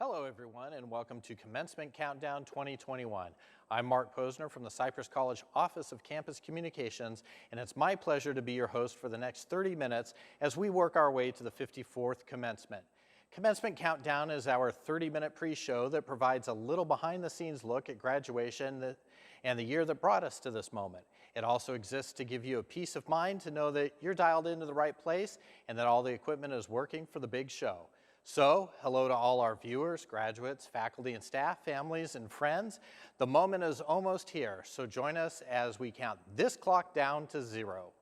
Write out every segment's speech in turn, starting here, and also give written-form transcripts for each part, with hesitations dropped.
Hello everyone and welcome to Commencement Countdown 2021. I'm Mark Posner from the Cypress College Office of Campus Communications, and it's my pleasure to be your host for the next 30 minutes as we work our way to the 54th commencement. Commencement Countdown is our 30-minute pre-show that provides a little behind-the-scenes look at graduation and the year that brought us to this moment. It also exists to give you a peace of mind to know that you're dialed into the right place and that all the equipment is working for the big show. So, hello to all our viewers, graduates, faculty and staff, families and friends. The moment is almost here, so join us as we count this clock down to 0.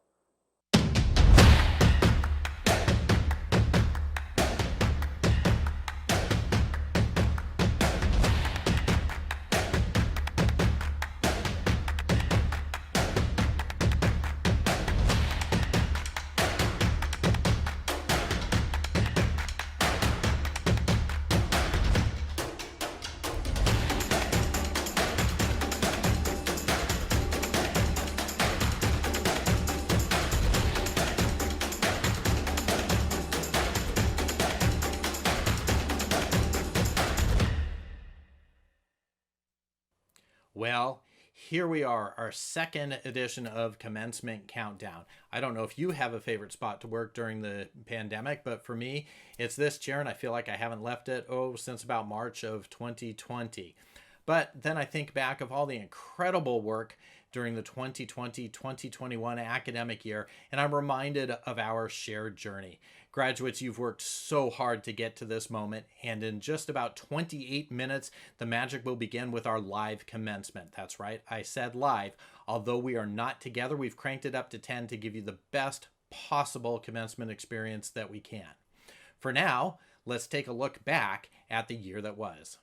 Well, here we are, our second edition of Commencement Countdown. I don't know if you have a favorite spot to work during the pandemic, but for me, it's this chair, and I feel like I haven't left it, since about March of 2020. But then I think back of all the incredible work during the 2020-2021 academic year, and I'm reminded of our shared journey. Graduates, you've worked so hard to get to this moment, and in just about 28 minutes, the magic will begin with our live commencement. That's right, I said live. Although we are not together, we've cranked it up to 10 to give you the best possible commencement experience that we can. For now, let's take a look back at the year that was.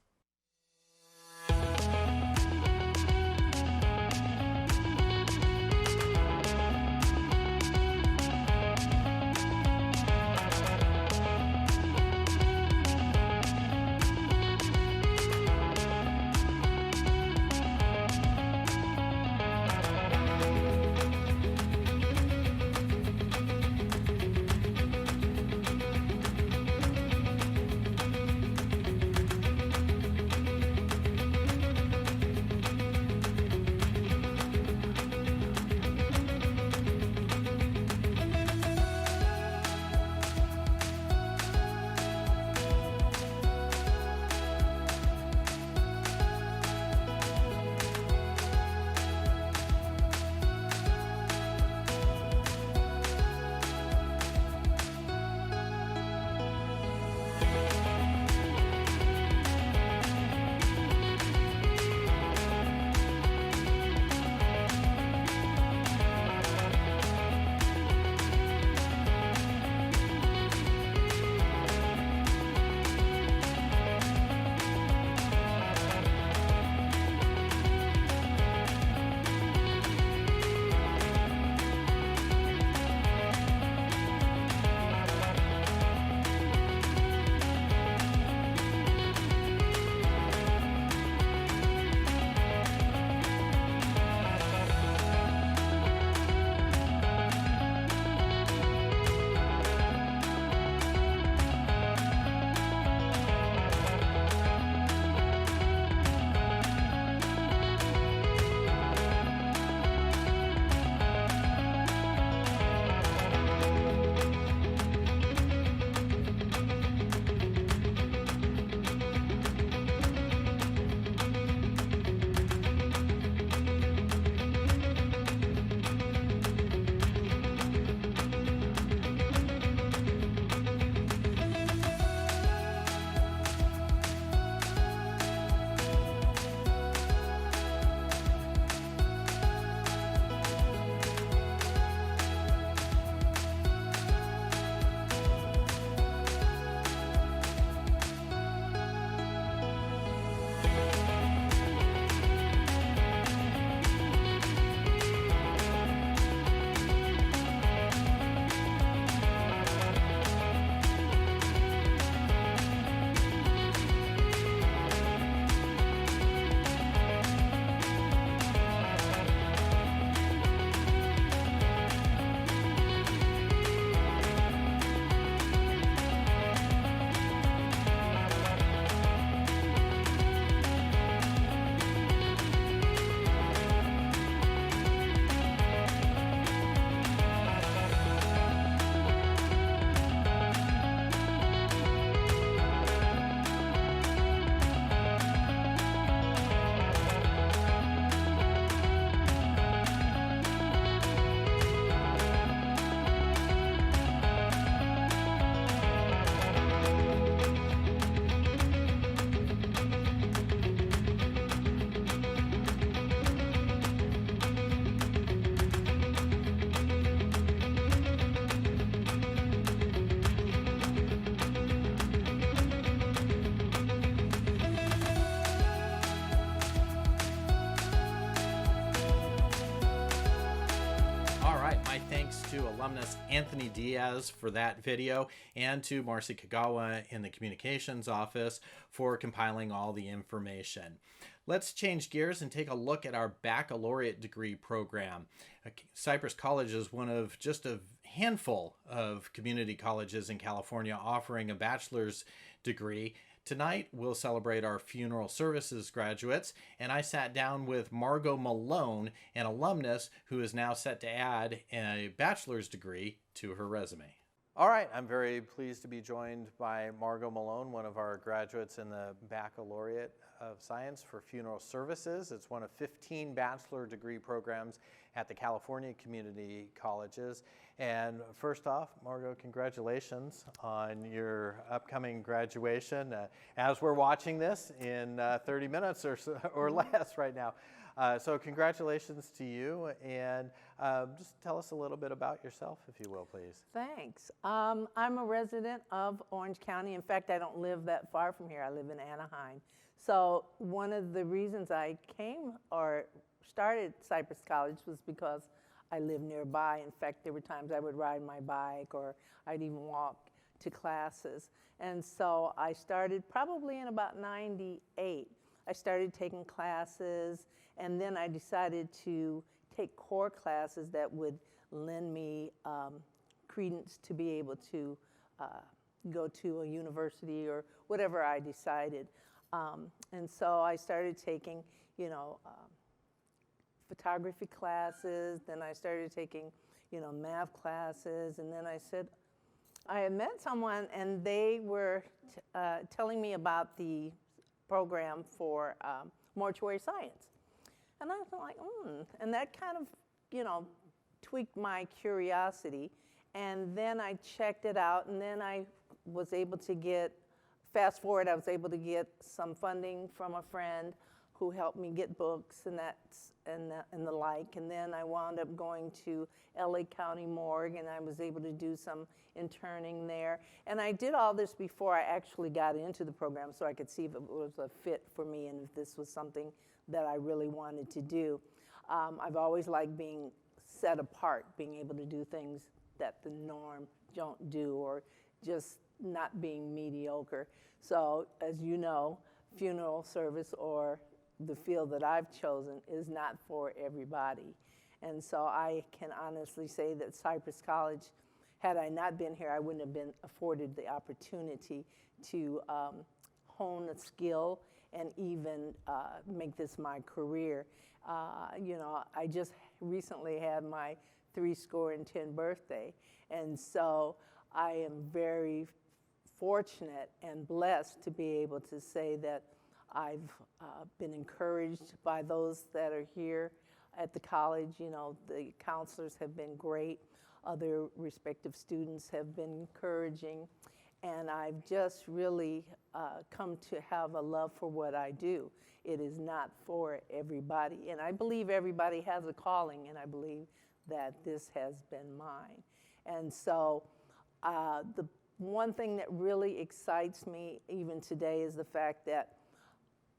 alumnus Anthony Diaz for that video, and to Marcy Kagawa in the communications office for compiling all the information. Let's change gears and take a look at our baccalaureate degree program. Cypress College is one of just a handful of community colleges in California offering a bachelor's degree. Tonight, we'll celebrate our funeral services graduates, and I sat down with Margot Malone, an alumnus who is now set to add a bachelor's degree to her resume. All right, I'm very pleased to be joined by Margot Malone, one of our graduates in the Baccalaureate of Science for Funeral Services. It's one of 15 bachelor degree programs at the California Community Colleges. And first off, Margot, congratulations on your upcoming graduation. As we're watching this in 30 minutes or so, or less right now. So congratulations to you, and just tell us a little bit about yourself, if you will, please. Thanks. I'm a resident of Orange County. In fact, I don't live that far from here. I live in Anaheim. So one of the reasons I came or started Cypress College was because I live nearby. In fact, there were times I would ride my bike or I'd even walk to classes. And so I started probably in about 98. I started taking classes, and then I decided to take core classes that would lend me credence to be able to go to a university or whatever I decided. And so I started taking, photography classes, then I started taking, math classes, and then I said, I had met someone and they were telling me about the program for mortuary science. And I was like, and that kind of, tweaked my curiosity. And then I checked it out, and then I was able to fast forward, I was able to get some funding from a friend who helped me get books and the like. And then I wound up going to LA County Morgue, and I was able to do some interning there. And I did all this before I actually got into the program, so I could see if it was a fit for me and if this was something that I really wanted to do. I've always liked being set apart, being able to do things that the norm don't do, or just not being mediocre. So, as you know, funeral service, or the field that I've chosen, is not for everybody. And so I can honestly say that Cypress College, had I not been here, I wouldn't have been afforded the opportunity to hone a skill and even make this my career. I just recently had my 70 birthday, and so I am very fortunate and blessed to be able to say that I've been encouraged by those that are here at the college. The counselors have been great. Other respective students have been encouraging. And I've just really come to have a love for what I do. It is not for everybody. And I believe everybody has a calling, and I believe that this has been mine. And so the one thing that really excites me even today is the fact that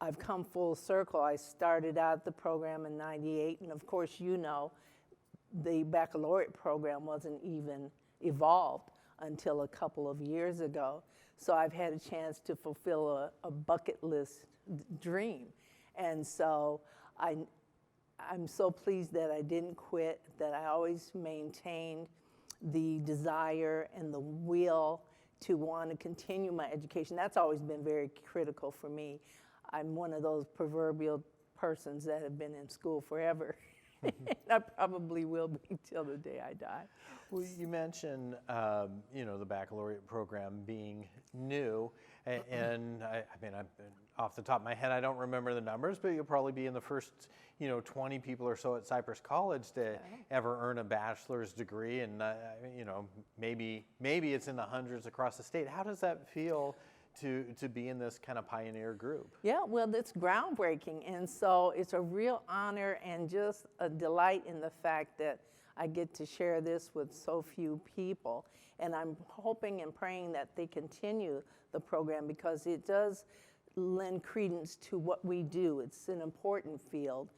I've come full circle. I started out the program in '98, and of course, the baccalaureate program wasn't even evolved until a couple of years ago. So I've had a chance to fulfill a bucket list dream. And so I'm so pleased that I didn't quit, that I always maintained the desire and the will to want to continue my education. That's always been very critical for me. I'm one of those proverbial persons that have been in school forever. I probably will be till the day I die. Well, you mentioned, the baccalaureate program being new, and off the top of my head, I don't remember the numbers, but you'll probably be in the first, 20 people or so at Cypress College to ever earn a bachelor's degree, and maybe it's in the hundreds across the state. How does that feel to be in this kind of pioneer group? Yeah, well, it's groundbreaking, and so it's a real honor and just a delight in the fact that I get to share this with so few people. And I'm hoping and praying that they continue the program, because it does lend credence to what we do. It's an important field.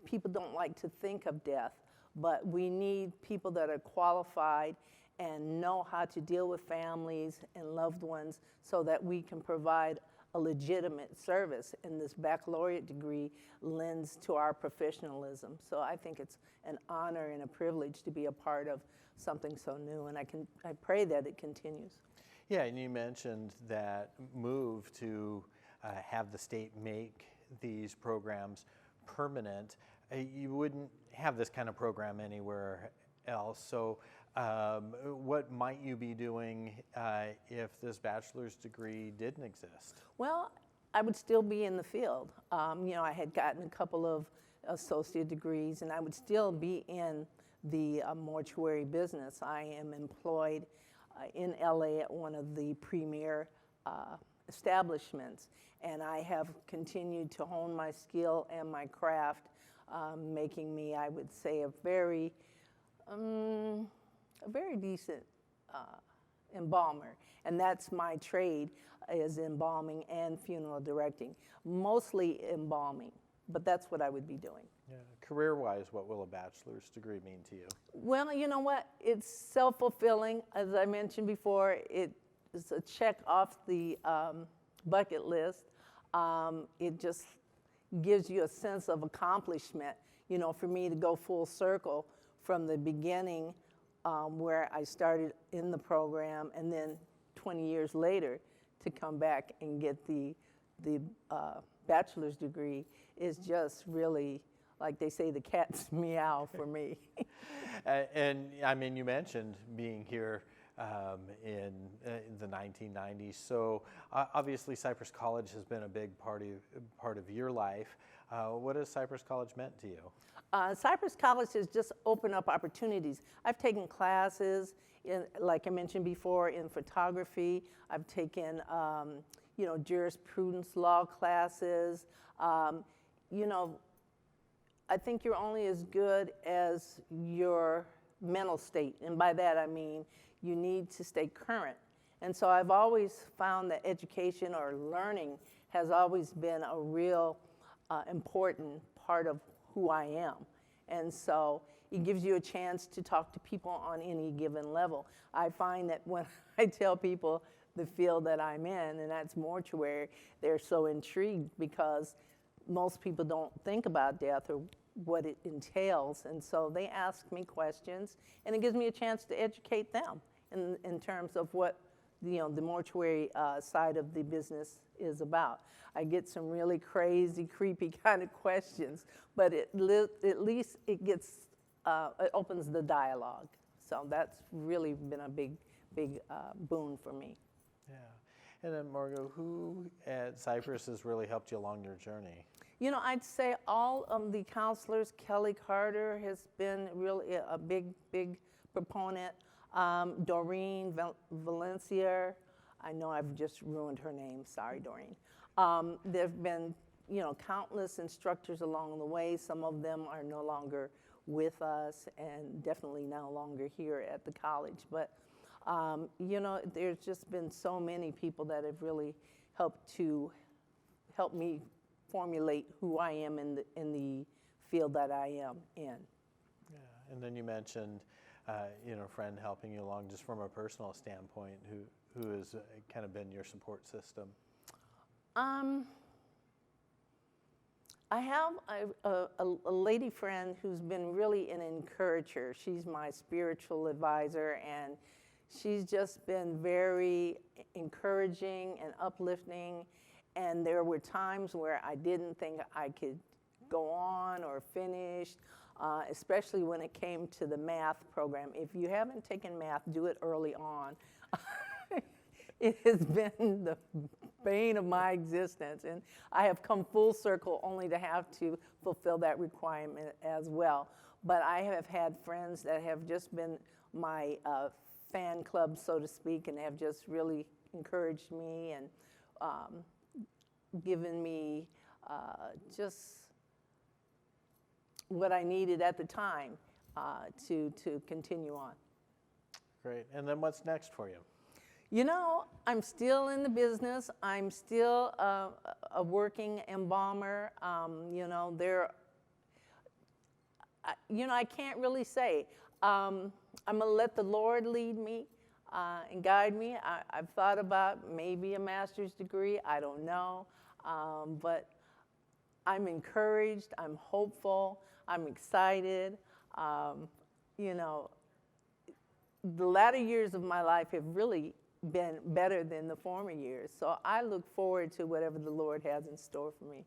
People don't like to think of death, but we need people that are qualified and know how to deal with families and loved ones so that we can provide a legitimate service. And this baccalaureate degree lends to our professionalism. So I think it's an honor and a privilege to be a part of something so new, and I pray that it continues. Yeah, and you mentioned that move to have the state make these programs permanent. You wouldn't have this kind of program anywhere else. So what might you be doing if this bachelor's degree didn't exist? Well, I would still be in the field. I had gotten a couple of associate degrees, and I would still be in the mortuary business. I am employed in LA at one of the premier establishments, and I have continued to hone my skill and my craft, making me, I would say, a very decent embalmer. And that's my trade, is embalming and funeral directing, mostly embalming, but that's what I would be doing. Yeah. Career-wise, what will a bachelor's degree mean to you? Well, you know what? It's self-fulfilling. As I mentioned before, it is a check off the bucket list. It just gives you a sense of accomplishment. For me to go full circle from the beginning where I started in the program, and then 20 years later to come back and get the bachelor's degree is just really, like they say, the cat's meow for me. And I mean, you mentioned being here in the 1990s. So obviously Cypress College has been a big part of your life. What has Cypress College meant to you? Cypress College has just opened up opportunities. I've taken classes, like I mentioned before, in photography. I've taken, jurisprudence law classes. I think you're only as good as your mental state. And by that I mean you need to stay current. And so I've always found that education or learning has always been a real important part of who I am. And so it gives you a chance to talk to people on any given level. I find that when I tell people the field that I'm in, and that's mortuary, they're so intrigued because most people don't think about death or what it entails. And so they ask me questions, and it gives me a chance to educate them in terms of what the mortuary side of the business is about. I get some really crazy, creepy kind of questions, but at least it opens the dialogue. So that's really been a big boon for me. Yeah. And then Margot, who at Cypress has really helped you along your journey? I'd say all of the counselors. Kelly Carter has been really a big proponent. Doreen Valencia, I know I've just ruined her name, sorry Doreen. There have been, countless instructors along the way. Some of them are no longer with us and definitely no longer here at the college. But, there's just been so many people that have really helped me formulate who I am in the field that I am in. Yeah, and then you mentioned, a friend helping you along just from a personal standpoint, who has kind of been your support system? I have a lady friend who's been really an encourager. She's my spiritual advisor, and she's just been very encouraging and uplifting. And there were times where I didn't think I could go on or finish, especially when it came to the math program. If you haven't taken math, do it early on. It has been the bane of my existence, and I have come full circle only to have to fulfill that requirement as well. But I have had friends that have just been my fan club, so to speak, and have just really encouraged me and given me just what I needed at the time to continue on. Great. And then what's next for you? I'm still in the business. I'm still a working embalmer. I can't really say. I'm going to let the Lord lead me and guide me. I've thought about maybe a master's degree. I don't know. But I'm encouraged. I'm hopeful. I'm excited. You know, the latter years of my life have really been better than the former years. So I look forward to whatever the Lord has in store for me.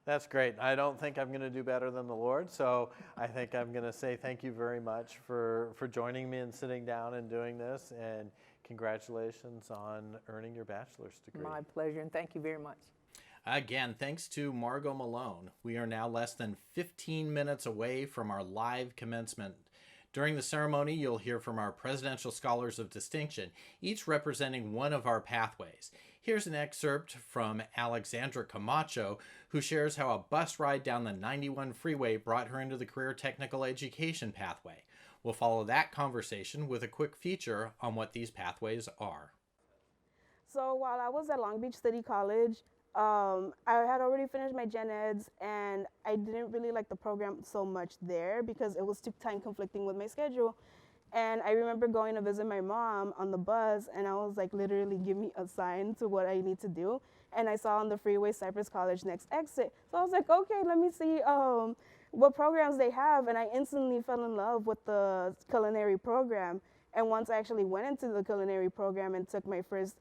That's great. I don't think I'm going to do better than the Lord, so I think I'm going to say thank you very much for joining me and sitting down and doing this, and congratulations on earning your bachelor's degree. My pleasure, and thank you very much. Again, thanks to Margot Malone. We are now less than 15 minutes away from our live commencement. During the ceremony, you'll hear from our Presidential Scholars of Distinction, each representing one of our pathways. Here's an excerpt from Alexandra Camacho, who shares how a bus ride down the 91 freeway brought her into the career technical education pathway. We'll follow that conversation with a quick feature on what these pathways are. So while I was at Long Beach City College, I had already finished my gen eds, and I didn't really like the program so much there because it was too time conflicting with my schedule. And I remember going to visit my mom on the bus, and I was like, literally, give me a sign to what I need to do. And I saw on the freeway Cypress College next exit. So I was like, okay, let me see what programs they have. And I instantly fell in love with the culinary program. And once I actually went into the culinary program and took my first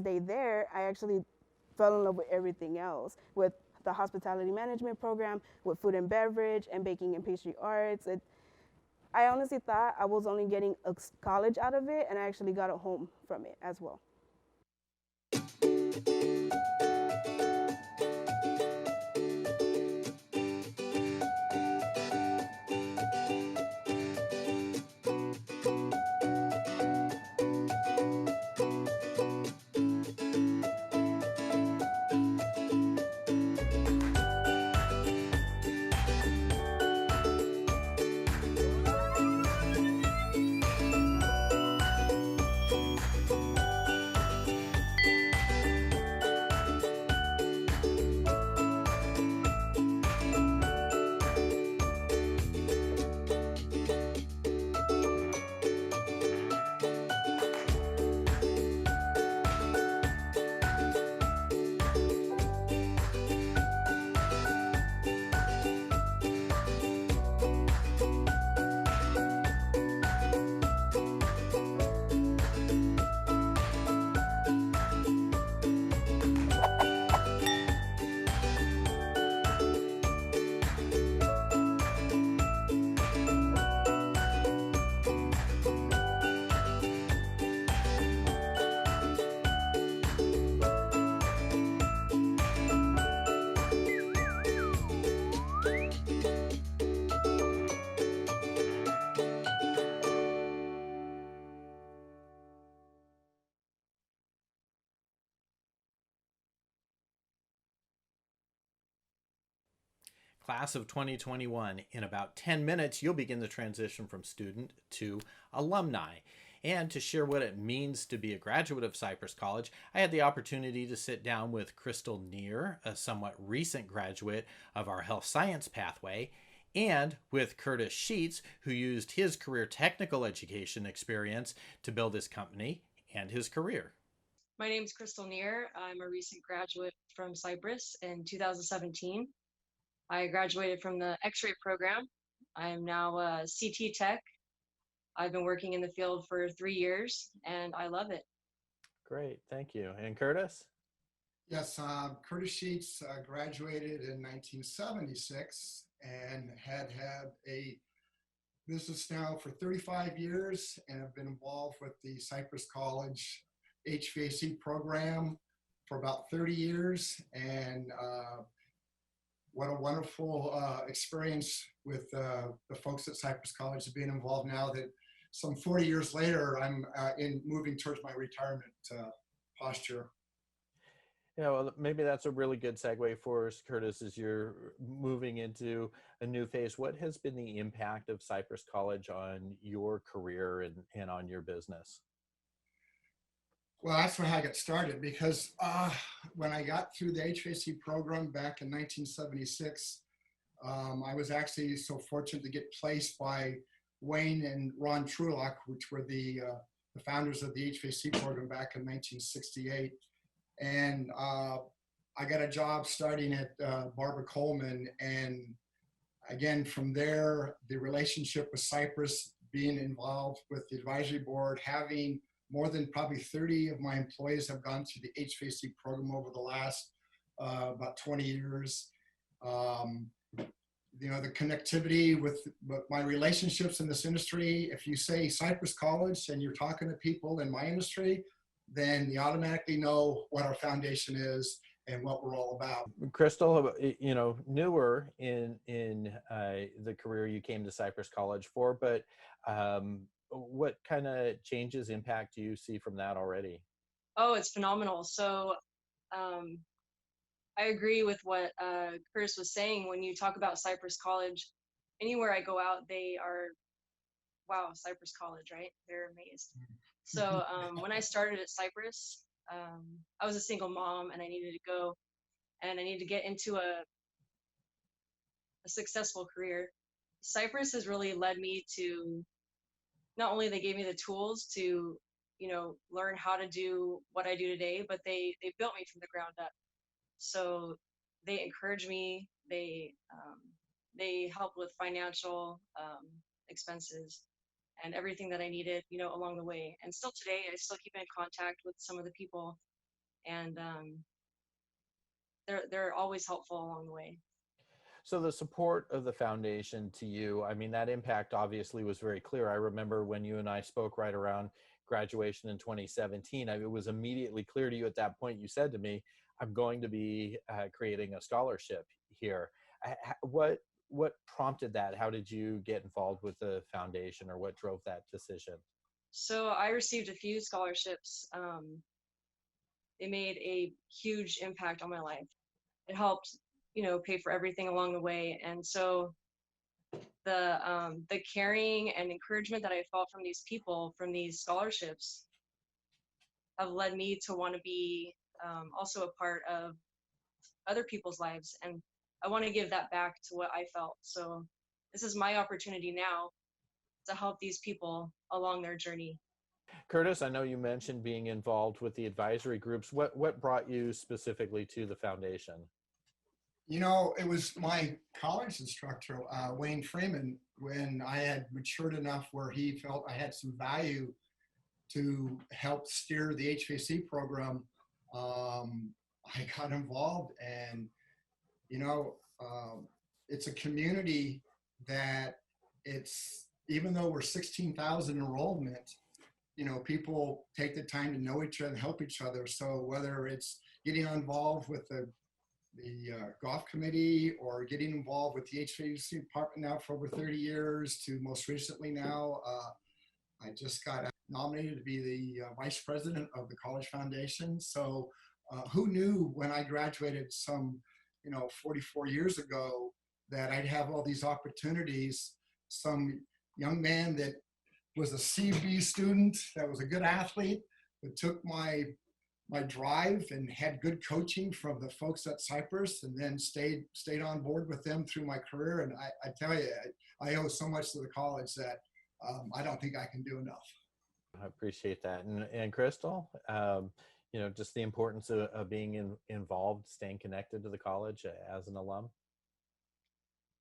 day there, I actually fell in love with everything else, with the hospitality management program, with food and beverage, and baking and pastry arts. I honestly thought I was only getting a college out of it, and I actually got a home from it as well. Class of 2021, in about 10 minutes, you'll begin the transition from student to alumni. And to share what it means to be a graduate of Cypress College, I had the opportunity to sit down with Crystal Neer, a somewhat recent graduate of our health science pathway, and with Curtis Sheets, who used his career technical education experience to build his company and his career. My name is Crystal Neer. I'm a recent graduate from Cypress in 2017. I graduated from the X-ray program. I am now a CT tech. I've been working in the field for 3 years, and I love it. Great, thank you. And Curtis? Yes, Curtis Sheets graduated in 1976 and had a business now for 35 years and have been involved with the Cypress College HVAC program for about 30 years. And what a wonderful experience with the folks at Cypress College being involved now that some 40 years later, I'm moving towards my retirement posture. Yeah, well, maybe that's a really good segue for us, Curtis, as you're moving into a new phase. What has been the impact of Cypress College on your career and on your business? Well, that's how I got started, because when I got through the HVAC program back in 1976, I was actually so fortunate to get placed by Wayne and Ron Trulock, which were the founders of the HVAC program back in 1968. And I got a job starting at Barbara Coleman. And again, from there, the relationship with Cypress, being involved with the advisory board, having more than probably 30 of my employees have gone through the HVAC program over the last about 20 years. You know, the connectivity with my relationships in this industry. If you say Cypress College and you're talking to people in my industry, then you automatically know what our foundation is and what we're all about. Crystal, you know, newer in the career you came to Cypress College for, but what kind of changes, impact do you see from that already? Oh, it's phenomenal. So I agree with what Curtis was saying. When you talk about Cypress College, anywhere I go out, they are, wow, Cypress College, right? They're amazed. So when I started at Cypress, I was a single mom and I needed to go and I needed to get into a successful career. Cypress has really led me to, not only they gave me the tools to, you know, learn how to do what I do today, but they built me from the ground up. So they encourage me. They help with financial expenses and everything that I needed, you know, along the way. And still today, I still keep in contact with some of the people, and they're always helpful along the way. So the support of the foundation to you, I mean, that impact obviously was very clear. I remember when you and I spoke right around graduation in 2017, it was immediately clear to you at that point. You said to me, I'm going to be creating a scholarship here. What prompted that? How did you get involved with the foundation, or what drove that decision? So I received a few scholarships. They made a huge impact on my life. It helped, you know, pay for everything along the way. And so the caring and encouragement that I felt from these people, from these scholarships, have led me to want to be also a part of other people's lives. And I want to give that back to what I felt. So this is my opportunity now to help these people along their journey. Curtis, I know you mentioned being involved with the advisory groups. What brought you specifically to the foundation? You know, it was my college instructor, Wayne Freeman, when I had matured enough where he felt I had some value to help steer the HVAC program. I got involved, and you know, it's a community that it's, even though we're 16,000 enrollment, you know, people take the time to know each other and help each other. So whether it's getting involved with the golf committee or getting involved with the HVAC department now for over 30 years to most recently now, I just got nominated to be the vice president of the college foundation. So who knew when I graduated some, you know, 44 years ago that I'd have all these opportunities. Some young man that was a CB student, that was a good athlete, that took my drive and had good coaching from the folks at Cypress, and then stayed on board with them through my career. And I tell you, I owe so much to the college that I don't think I can do enough. I appreciate that. And Crystal, you know, just the importance of being involved, staying connected to the college as an alum.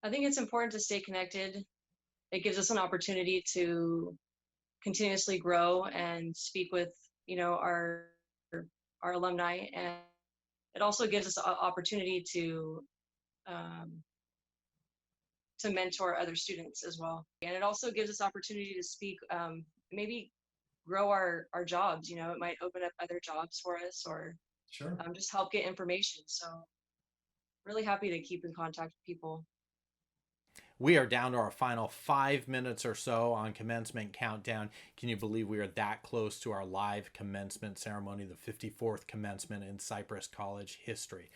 I think it's important to stay connected. It gives us an opportunity to continuously grow and speak with, you know, our alumni, and it also gives us an opportunity to mentor other students as well. And it also gives us opportunity to speak, maybe grow our jobs. You know, it might open up other jobs for us, or Sure. just help get information. So really happy to keep in contact with people. We are down to our final 5 minutes or so on commencement countdown. Can you believe we are that close to our live commencement ceremony, the 54th commencement in Cypress College history?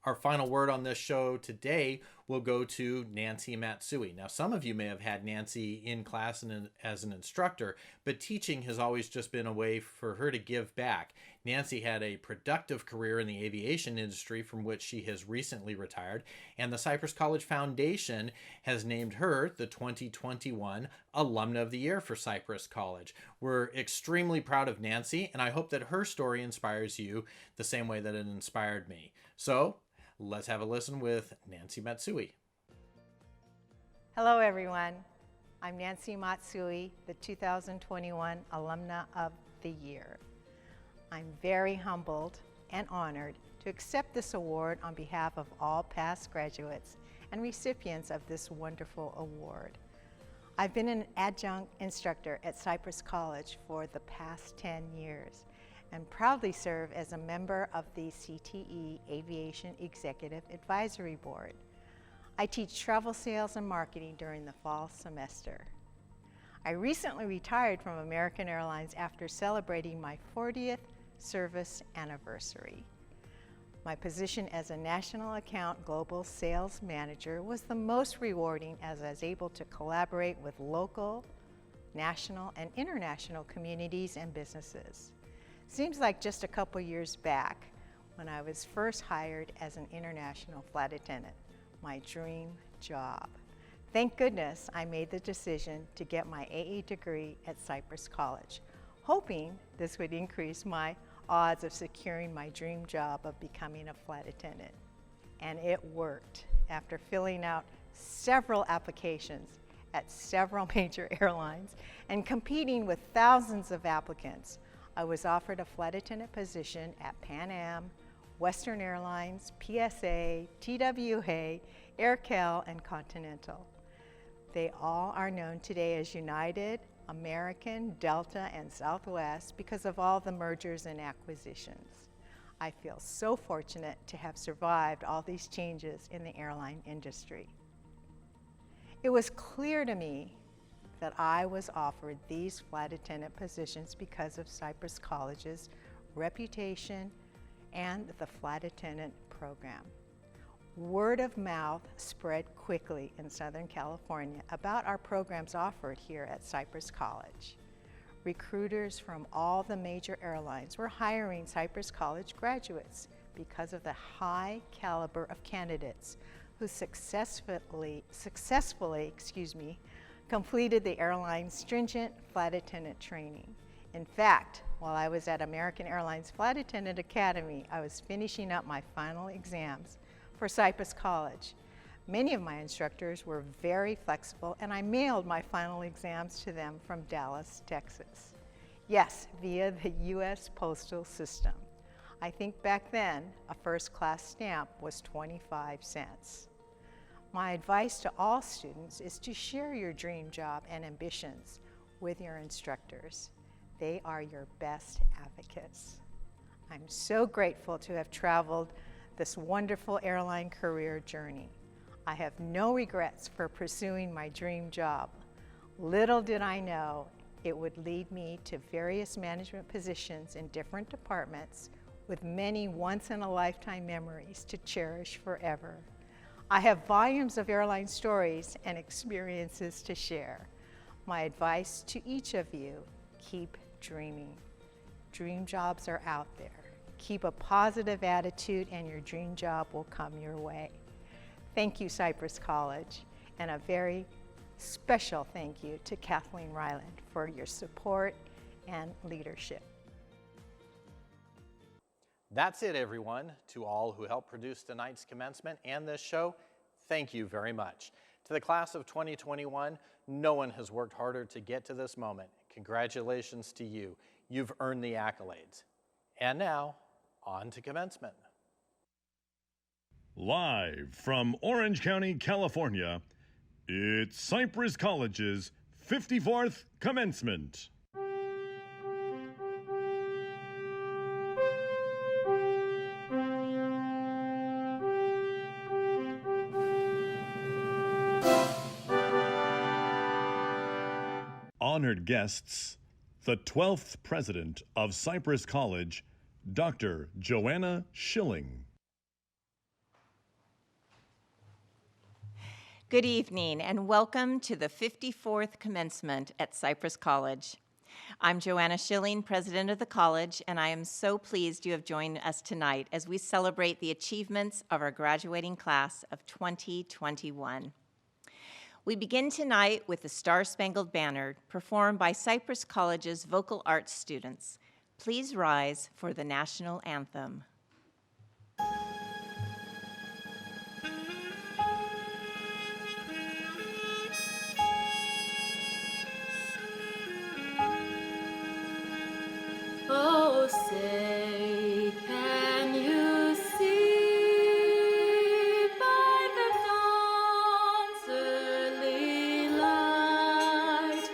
Our final word on this show today will go to Nancy Matsui. Now, some of you may have had Nancy in class and as an instructor, but teaching has always just been a way for her to give back. Nancy had a productive career in the aviation industry from which she has recently retired, and the Cypress College Foundation has named her the 2021 Alumna of the Year for Cypress College. We're extremely proud of Nancy, and I hope that her story inspires you the same way that it inspired me. So let's have a listen with Nancy Matsui. Hello everyone, I'm Nancy Matsui, the 2021 Alumna of the Year. I'm very humbled and honored to accept this award on behalf of all past graduates and recipients of this wonderful award. I've been an adjunct instructor at Cypress College for the past 10 years and proudly serve as a member of the CTE Aviation Executive Advisory Board. I teach travel sales and marketing during the fall semester. I recently retired from American Airlines after celebrating my 40th service anniversary. My position as a National Account Global Sales Manager was the most rewarding as I was able to collaborate with local, national, and international communities and businesses. Seems like just a couple years back when I was first hired as an international flight attendant, my dream job. Thank goodness I made the decision to get my AA degree at Cypress College, hoping this would increase my odds of securing my dream job of becoming a flight attendant. And it worked. After filling out several applications at several major airlines and competing with thousands of applicants, I was offered a flight attendant position at Pan Am, Western Airlines, PSA, TWA, AirCal, and Continental. They all are known today as United, American, Delta, and Southwest because of all the mergers and acquisitions. I feel so fortunate to have survived all these changes in the airline industry. It was clear to me that I was offered these flight attendant positions because of Cypress College's reputation and the flight attendant program. Word of mouth spread quickly in Southern California about our programs offered here at Cypress College. Recruiters from all the major airlines were hiring Cypress College graduates because of the high caliber of candidates who successfully completed the airline's stringent flight attendant training. In fact, while I was at American Airlines Flight Attendant Academy, I was finishing up my final exams for Cypress College. Many of my instructors were very flexible, and I mailed my final exams to them from Dallas, Texas. Yes, via the U.S. postal system. I think back then, a first-class stamp was 25 cents. My advice to all students is to share your dream job and ambitions with your instructors. They are your best advocates. I'm so grateful to have traveled this wonderful airline career journey. I have no regrets for pursuing my dream job. Little did I know it would lead me to various management positions in different departments with many once-in-a-lifetime memories to cherish forever. I have volumes of airline stories and experiences to share. My advice to each of you, keep dreaming. Dream jobs are out there. Keep a positive attitude and your dream job will come your way. Thank you, Cypress College, and a very special thank you to Kathleen Ryland for your support and leadership. That's it, everyone. To all who helped produce tonight's commencement and this show, thank you very much. To the class of 2021, no one has worked harder to get to this moment. Congratulations to you. You've earned the accolades. And now, on to commencement. Live from Orange County, California, it's Cypress College's 54th commencement. Honored guests, the 12th president of Cypress College, Dr. Joanna Schilling. Good evening and welcome to the 54th commencement at Cypress College. I'm Joanna Schilling, president of the college, and I am so pleased you have joined us tonight as we celebrate the achievements of our graduating class of 2021. We begin tonight with the Star-Spangled Banner performed by Cypress College's vocal arts students. Please rise for the national anthem. Oh, say, can you see by the dawn's early light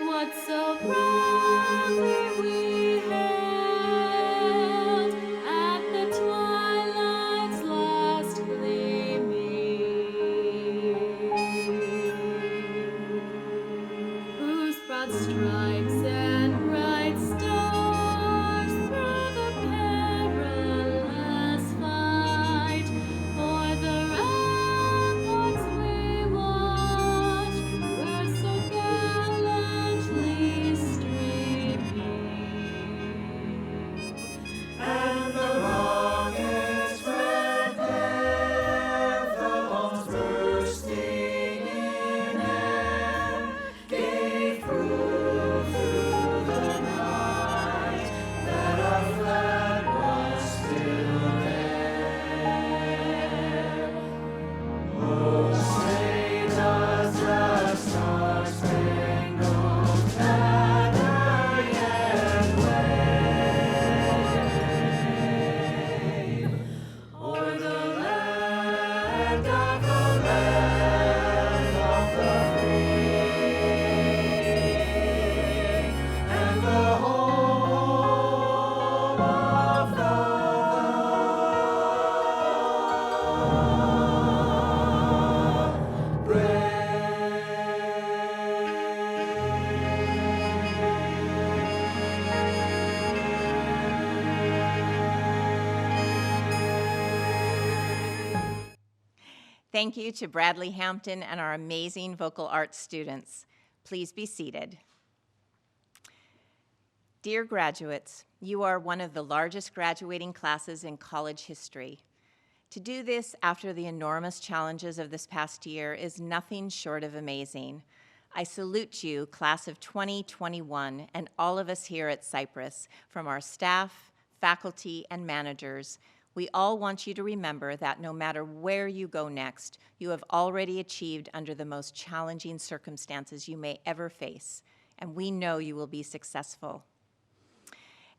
what so proudly we hailed at the twilight's last gleaming, whose broad stripes and bright stars through the perilous fight o'er the ramparts we watched were so gallantly streaming. And the rocket's red anthems bursting in air gave proof through the night that our flag was still there. Oh, say does the star-spangled banner yet wave o'er the land of the free and the home of the Thank you to Bradley Hampton and our amazing vocal arts students. Please be seated. Dear graduates, you are one of the largest graduating classes in college history. To do this after the enormous challenges of this past year is nothing short of amazing. I salute you, class of 2021, and all of us here at Cypress, from our staff, faculty, and managers. We all want you to remember that no matter where you go next, you have already achieved under the most challenging circumstances you may ever face, and we know you will be successful.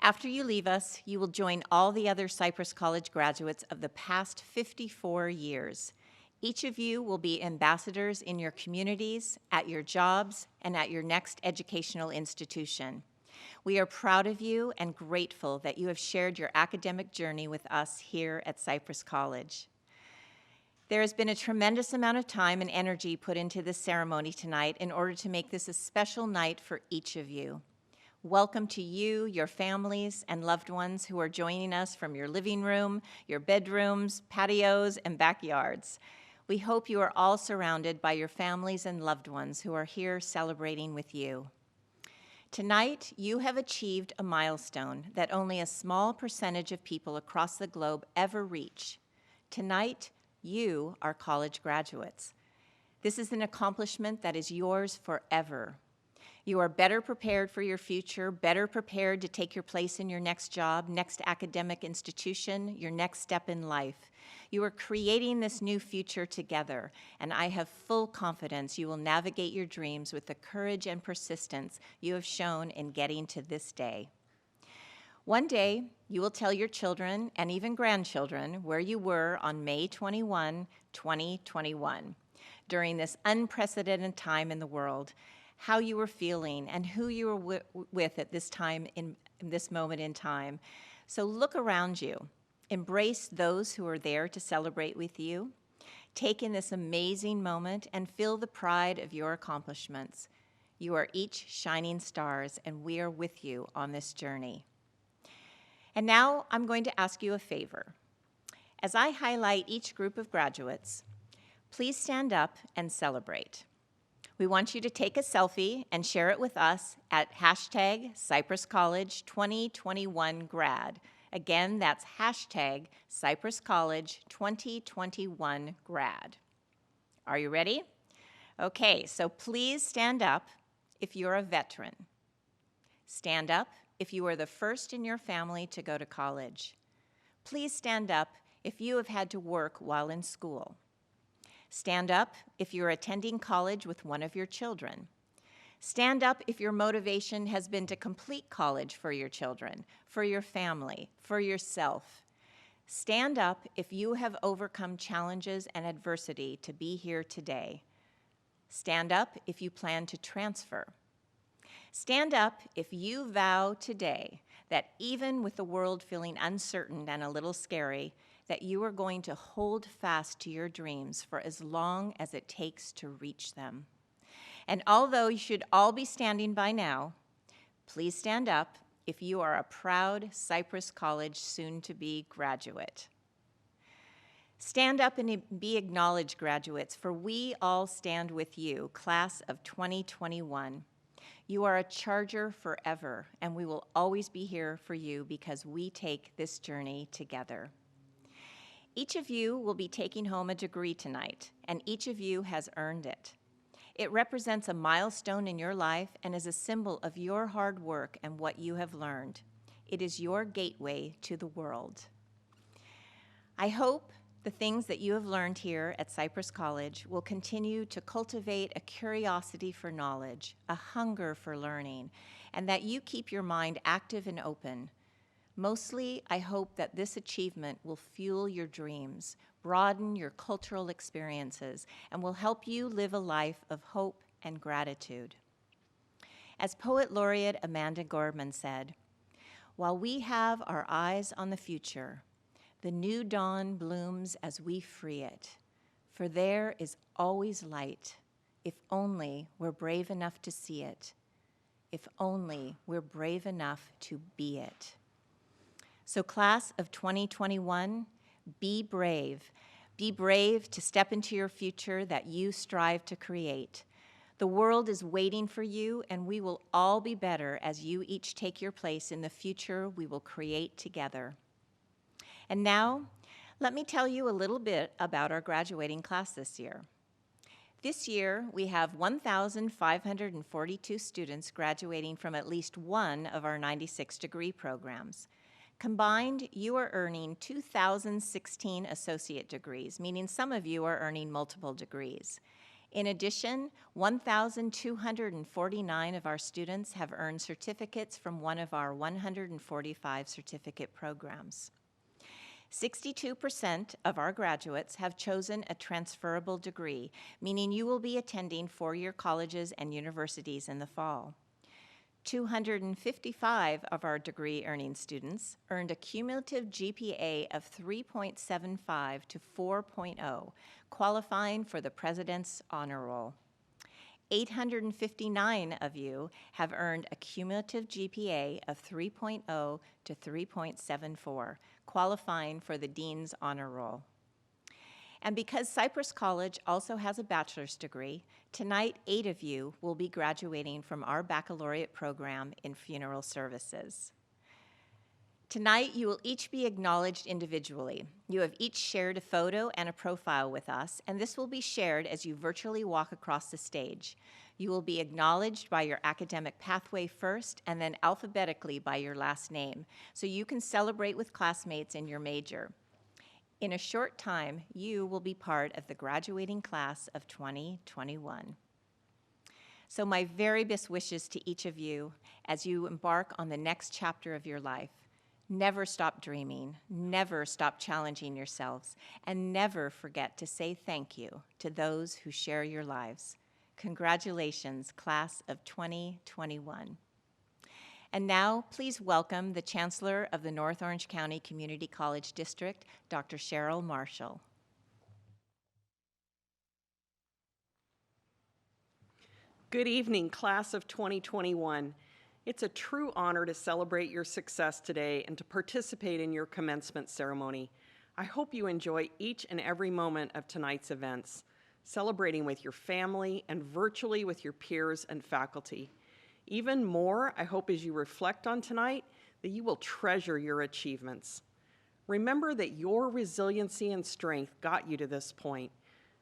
After you leave us, you will join all the other Cypress College graduates of the past 54 years. Each of you will be ambassadors in your communities, at your jobs, and at your next educational institution. We are proud of you and grateful that you have shared your academic journey with us here at Cypress College. There has been a tremendous amount of time and energy put into this ceremony tonight in order to make this a special night for each of you. Welcome to you, your families, and loved ones who are joining us from your living room, your bedrooms, patios, and backyards. We hope you are all surrounded by your families and loved ones who are here celebrating with you. Tonight, you have achieved a milestone that only a small percentage of people across the globe ever reach. Tonight, you are college graduates. This is an accomplishment that is yours forever. You are better prepared for your future, better prepared to take your place in your next job, next academic institution, your next step in life. You are creating this new future together, and I have full confidence you will navigate your dreams with the courage and persistence you have shown in getting to this day. One day, you will tell your children and even grandchildren where you were on May 21, 2021, during this unprecedented time in the world, how you were feeling and who you were with at this time in this moment in time. So look around you. Embrace those who are there to celebrate with you. Take in this amazing moment and feel the pride of your accomplishments. You are each shining stars, and we are with you on this journey. And now I'm going to ask you a favor. As I highlight each group of graduates, Please stand up and celebrate. We want you to take a selfie and share it with us at hashtag Cypress College 2021 grad. Again, that's hashtag Cypress College 2021 grad. Are you ready? Okay, so please stand up if you're a veteran. Stand up if you are the first in your family to go to college. Please stand up if you have had to work while in school. Stand up if you're attending college with one of your children. Stand up if your motivation has been to complete college for your children, for your family, for yourself. Stand up if you have overcome challenges and adversity to be here today. Stand up if you plan to transfer. Stand up if you vow today that even with the world feeling uncertain and a little scary, that you are going to hold fast to your dreams for as long as it takes to reach them. And although you should all be standing by now, please stand up if you are a proud Cypress College soon-to-be graduate. Stand up and be acknowledged, graduates, for we all stand with you, class of 2021. You are a charger forever, and we will always be here for you because we take this journey together. Each of you will be taking home a degree tonight, and each of you has earned it. It represents a milestone in your life and is a symbol of your hard work and what you have learned. It is your gateway to the world. I hope the things that you have learned here at Cypress College will continue to cultivate a curiosity for knowledge, a hunger for learning, and that you keep your mind active and open. Mostly, I hope that this achievement will fuel your dreams, broaden your cultural experiences, and will help you live a life of hope and gratitude. As Poet Laureate Amanda Gorman said, "While we have our eyes on the future, the new dawn blooms as we free it, for there is always light, if only we're brave enough to see it, if only we're brave enough to be it." So class of 2021, be brave. Be brave to step into your future that you strive to create. The world is waiting for you, and we will all be better as you each take your place in the future we will create together. And now, let me tell you a little bit about our graduating class this year. This year, we have 1,542 students graduating from at least one of our 96 degree programs. Combined, you are earning 2,016 associate degrees, meaning some of you are earning multiple degrees. In addition, 1,249 of our students have earned certificates from one of our 145 certificate programs. 62% of our graduates have chosen a transferable degree, meaning you will be attending four-year colleges and universities in the fall. 255 of our degree-earning students earned a cumulative GPA of 3.75 to 4.0, qualifying for the President's Honor Roll. 859 of you have earned a cumulative GPA of 3.0 to 3.74, qualifying for the Dean's Honor Roll. And because Cypress College also has a bachelor's degree, tonight 8 of you will be graduating from our baccalaureate program in funeral services. Tonight, you will each be acknowledged individually. You have each shared a photo and a profile with us, and this will be shared as you virtually walk across the stage. You will be acknowledged by your academic pathway first, and then alphabetically by your last name, so you can celebrate with classmates in your major. In a short time, you will be part of the graduating class of 2021. So my very best wishes to each of you as you embark on the next chapter of your life. Never stop dreaming, never stop challenging yourselves, and never forget to say thank you to those who share your lives. Congratulations, class of 2021. And now, please welcome the Chancellor of the North Orange County Community College District, Dr. Cheryl Marshall. Good evening, class of 2021. It's a true honor to celebrate your success today and to participate in your commencement ceremony. I hope you enjoy each and every moment of tonight's events. celebrating with your family, and virtually with your peers and faculty. Even more, I hope as you reflect on tonight that you will treasure your achievements. Remember that your resiliency and strength got you to this point.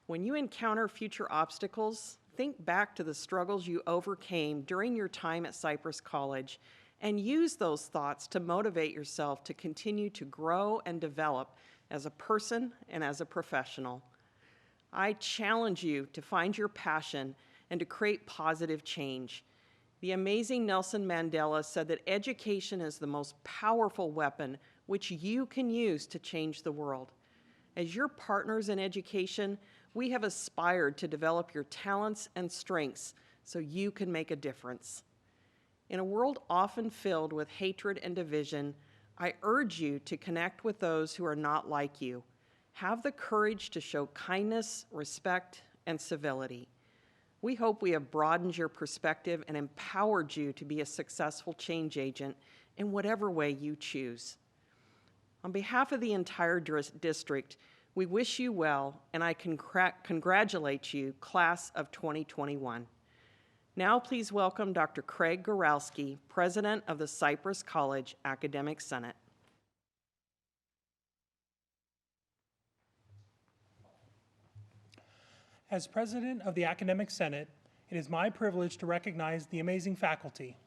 When you encounter future obstacles, think back to the struggles you overcame during your time at Cypress College and use those thoughts to motivate yourself to continue to grow and develop as a person and as a professional. I challenge you to find your passion and to create positive change. The amazing Nelson Mandela said that education is the most powerful weapon which you can use to change the world. As your partners in education, we have aspired to develop your talents and strengths so you can make a difference. In a world often filled with hatred and division, I urge you to connect with those who are not like you. Have the courage to show kindness, respect, and civility. We hope we have broadened your perspective and empowered you to be a successful change agent in whatever way you choose. On behalf of the entire district, we wish you well, and I congratulate you, class of 2021. Now please welcome Dr. Craig Goralski, President of the Cypress College Academic Senate. As President of the Academic Senate, it is my privilege to recognize the amazing faculty,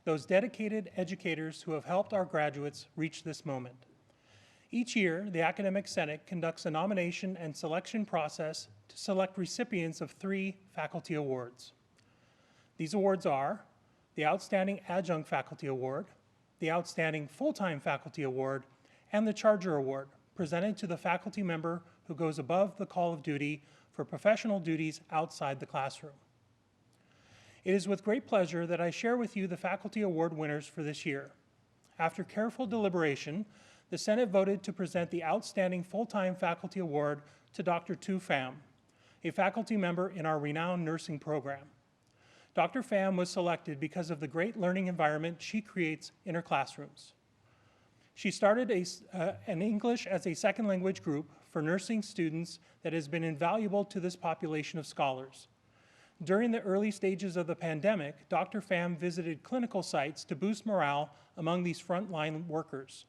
those dedicated educators who have helped our graduates reach this moment. Each year, the Academic Senate conducts a nomination and selection process to select recipients of 3 faculty awards. These awards are the Outstanding Adjunct Faculty Award, the Outstanding Full-Time Faculty Award, and the Charger Award, presented to the faculty member who goes above the call of duty for professional duties outside the classroom. It is with great pleasure that I share with you the faculty award winners for this year. After careful deliberation, the Senate voted to present the Outstanding Full-Time Faculty Award to Dr. Tu Pham, a faculty member in our renowned nursing program. Dr. Pham was selected because of the great learning environment she creates in her classrooms. She started an English as a second language group for nursing students that has been invaluable to this population of scholars. During the early stages of the pandemic, Dr. Pham visited clinical sites to boost morale among these frontline workers.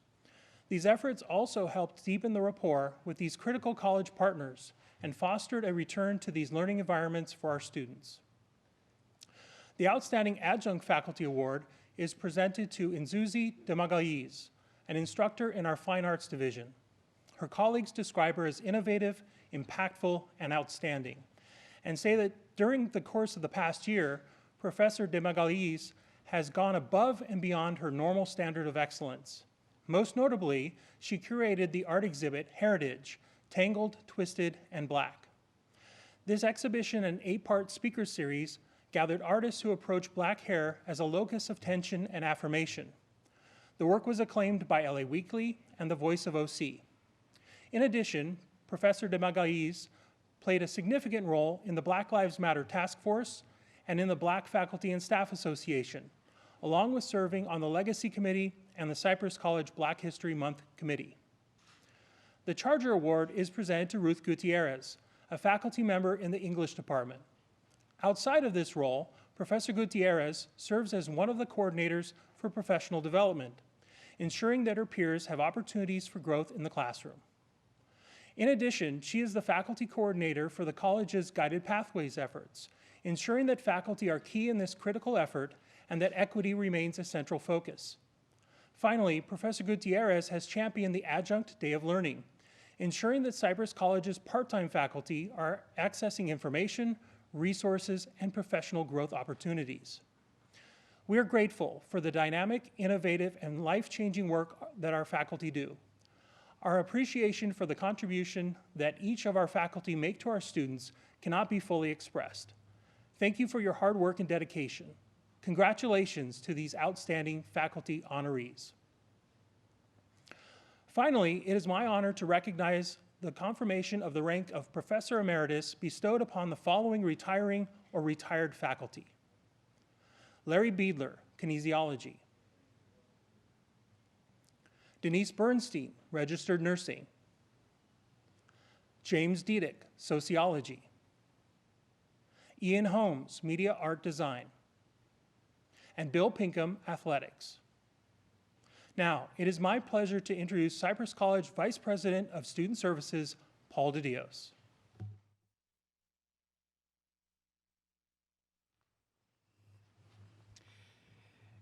These efforts also helped deepen the rapport with these critical college partners and fostered a return to these learning environments for our students. The Outstanding Adjunct Faculty Award is presented to Nzuzi de Magalhães, an instructor in our Fine Arts Division. Her colleagues describe her as innovative, impactful, and outstanding, and say that during the course of the past year, Professor de Magalhães has gone above and beyond her normal standard of excellence. Most notably, she curated the art exhibit Heritage, Tangled, Twisted, and Black. This exhibition and 8-part speaker series gathered artists who approach black hair as a locus of tension and affirmation. The work was acclaimed by LA Weekly and the Voice of OC. In addition, Professor de Magalhães played a significant role in the Black Lives Matter Task Force and in the Black Faculty and Staff Association, along with serving on the Legacy Committee and the Cypress College Black History Month Committee. The Charger Award is presented to Ruth Gutierrez, a faculty member in the English department. Outside of this role, Professor Gutierrez serves as one of the coordinators for professional development, ensuring that her peers have opportunities for growth in the classroom. In addition, she is the faculty coordinator for the college's Guided Pathways efforts, ensuring that faculty are key in this critical effort and that equity remains a central focus. Finally, Professor Gutierrez has championed the Adjunct Day of Learning, ensuring that Cypress College's part-time faculty are accessing information, resources, and professional growth opportunities. We are grateful for the dynamic, innovative, and life-changing work that our faculty do. Our appreciation for the contribution that each of our faculty make to our students cannot be fully expressed. Thank you for your hard work and dedication. Congratulations to these outstanding faculty honorees. Finally, it is my honor to recognize the confirmation of the rank of Professor Emeritus bestowed upon the following retiring or retired faculty: Larry Beadler, Kinesiology; Denise Bernstein, Registered Nursing; James Diedick, Sociology; Ian Holmes, Media Art Design, and Bill Pinkham, Athletics. Now, it is my pleasure to introduce Cypress College Vice President of Student Services, Paul DeDios.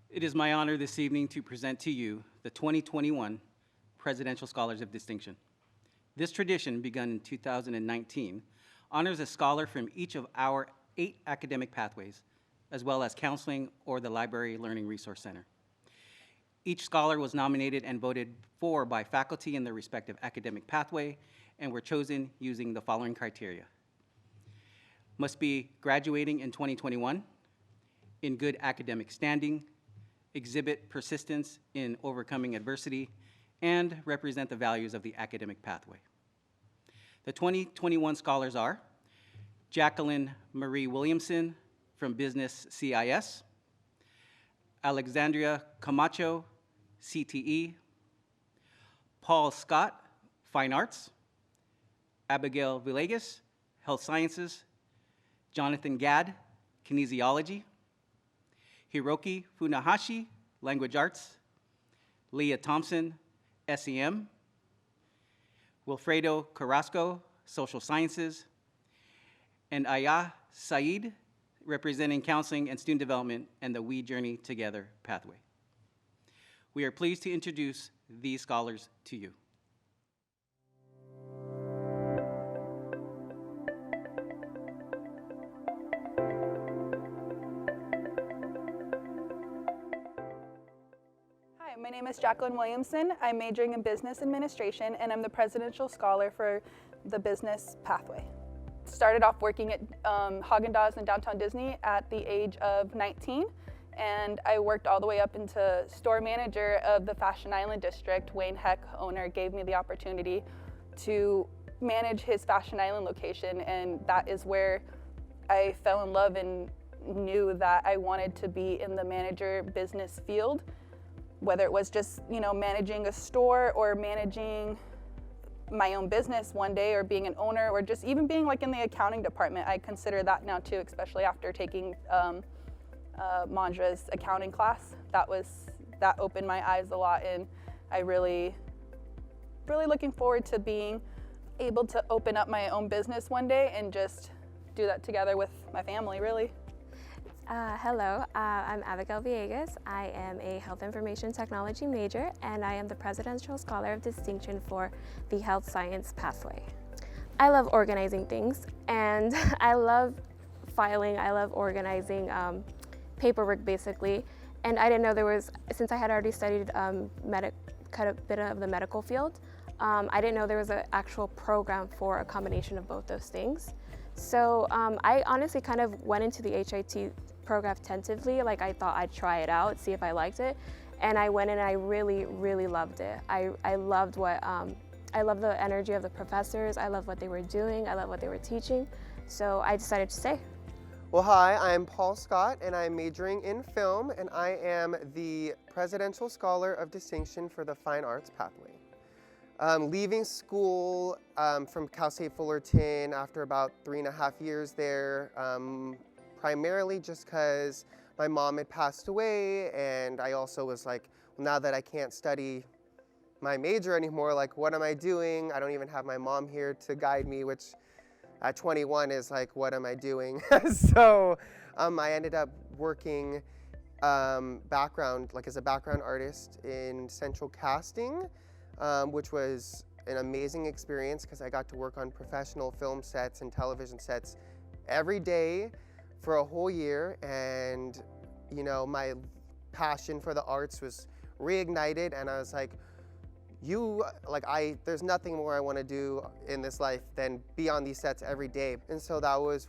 It is my honor this evening to present to you the 2021 Presidential Scholars of Distinction. This tradition, begun in 2019, honors a scholar from each of our 8 academic pathways, as well as counseling or the Library Learning Resource Center. Each scholar was nominated and voted for by faculty in their respective academic pathway and were chosen using the following criteria. Must be graduating in 2021, in good academic standing, exhibit persistence in overcoming adversity, and represent the values of the academic pathway. The 2021 scholars are Jacqueline Marie Williamson from Business CIS, Alexandria Camacho, CTE, Paul Scott, Fine Arts, Abigail Villegas, Health Sciences, Jonathan Gadd, Kinesiology, Hiroki Funahashi, Language Arts, Leah Thompson, SEM, Wilfredo Carrasco, Social Sciences, and Aya Saeed, representing Counseling and Student Development and the We Journey Together pathway. We are pleased to introduce these scholars to you. Hi, my name is Jacqueline Williamson. I'm majoring in Business Administration, and I'm the Presidential Scholar for the Business Pathway. Started off working at Haagen-Dazs in downtown Disney at the age of 19, and I worked all the way up into store manager of the Fashion Island district. Wayne Heck, owner, gave me the opportunity to manage his Fashion Island location, and that is where I fell in love and knew that I wanted to be in the manager business field, whether it was just, managing a store or managing my own business one day, or being an owner, or just even being like in the accounting department. I consider that now too, especially after taking Mandra's accounting class. That opened my eyes a lot, and I really looking forward to being able to open up my own business one day and just do that together with my family, really. Hello, I'm Abigail Villegas. I am a Health Information Technology major, and I am the Presidential Scholar of Distinction for the Health Science pathway. I love organizing things, and I love filing. I love organizing paperwork, basically. And I didn't know since I had already studied quite a bit of the medical field, I didn't know there was an actual program for a combination of both those things. So I honestly kind of went into the HIT program tentatively, like I thought I'd try it out, see if I liked it, and I went in and I really loved it. I loved I love the energy of the professors, I love what they were doing, I love what they were teaching, so I decided to stay. Well, hi, I'm Paul Scott, and I'm majoring in film, and I am the Presidential Scholar of Distinction for the Fine Arts pathway. Leaving school from Cal State Fullerton after about 3.5 years there, primarily just because my mom had passed away, and I also was like, well, now that I can't study my major anymore, like, what am I doing? I don't even have my mom here to guide me, which at 21 is like, what am I doing? So I ended up working as a background artist in central casting, which was an amazing experience because I got to work on professional film sets and television sets every day for a whole year, and my passion for the arts was reignited, and I was like, there's nothing more I want to do in this life than be on these sets every day. And so that was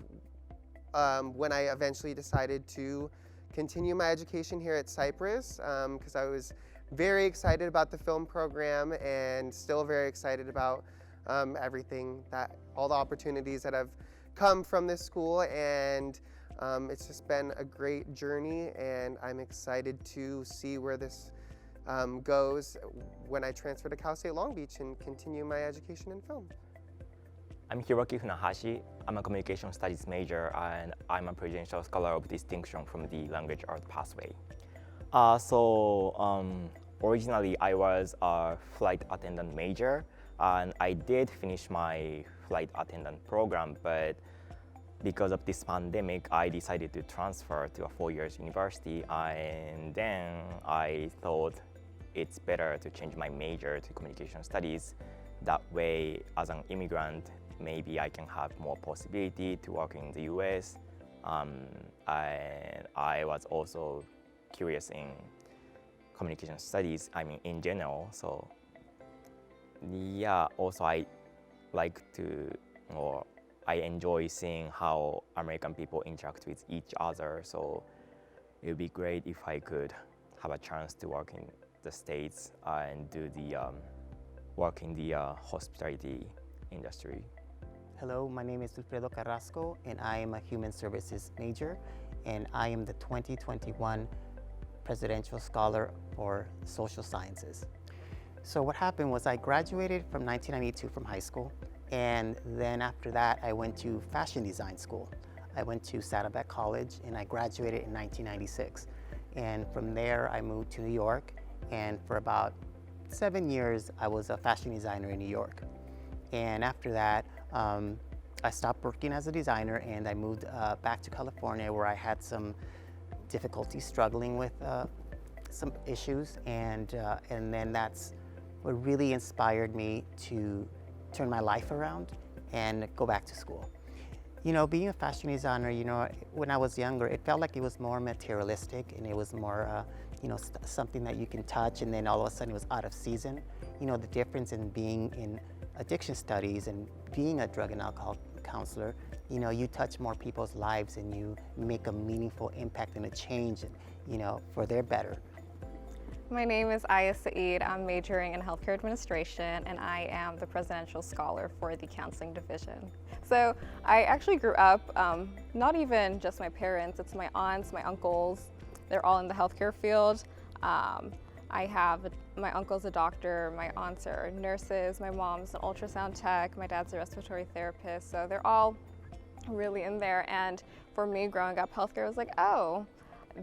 when I eventually decided to continue my education here at Cypress, because I was very excited about the film program and still very excited about all the opportunities that have come from this school, and it's just been a great journey, and I'm excited to see where this goes when I transfer to Cal State Long Beach and continue my education in film. I'm Hiroki Funahashi. I'm a communication studies major and I'm a presidential scholar of distinction from the language art pathway. Originally I was a flight attendant major and I did finish my flight attendant program, but because of this pandemic, I decided to transfer to a 4-year university, and then I thought it's better to change my major to communication studies. That way, as an immigrant, maybe I can have more possibility to work in the US. And I was also curious in communication studies, in general. So yeah, also I like to, or I enjoy seeing how American people interact with each other. So it would be great if I could have a chance to work in the States and do the work in the hospitality industry. Hello, my name is Wilfredo Carrasco and I am a human services major and I am the 2021 Presidential Scholar for Social Sciences. So what happened was I graduated from 1992 from high school, and then after that I went to fashion design school. I went to Saddleback College and I graduated in 1996. And from there I moved to New York, and for about 7 years I was a fashion designer in New York. And after that I stopped working as a designer and I moved back to California, where I had some difficulty struggling with some issues, and then that's what really inspired me to turn my life around and go back to school. You know, being a fashion designer, you know, when I was younger, it felt like it was more materialistic and it was more, you know, something that you can touch, and then all of a sudden it was out of season. You know, the difference in being in addiction studies and being a drug and alcohol counselor, you know, you touch more people's lives and you make a meaningful impact and a change, you know, for their better. My name is Aya Saeed. I'm majoring in healthcare administration and I am the presidential scholar for the counseling division. So I actually grew up, not even just my parents, it's my aunts, my uncles, they're all in the healthcare field. I have, my uncle's a doctor, my aunts are nurses, my mom's an ultrasound tech, my dad's a respiratory therapist, so they're all really in there. And for me growing up, healthcare was like, oh,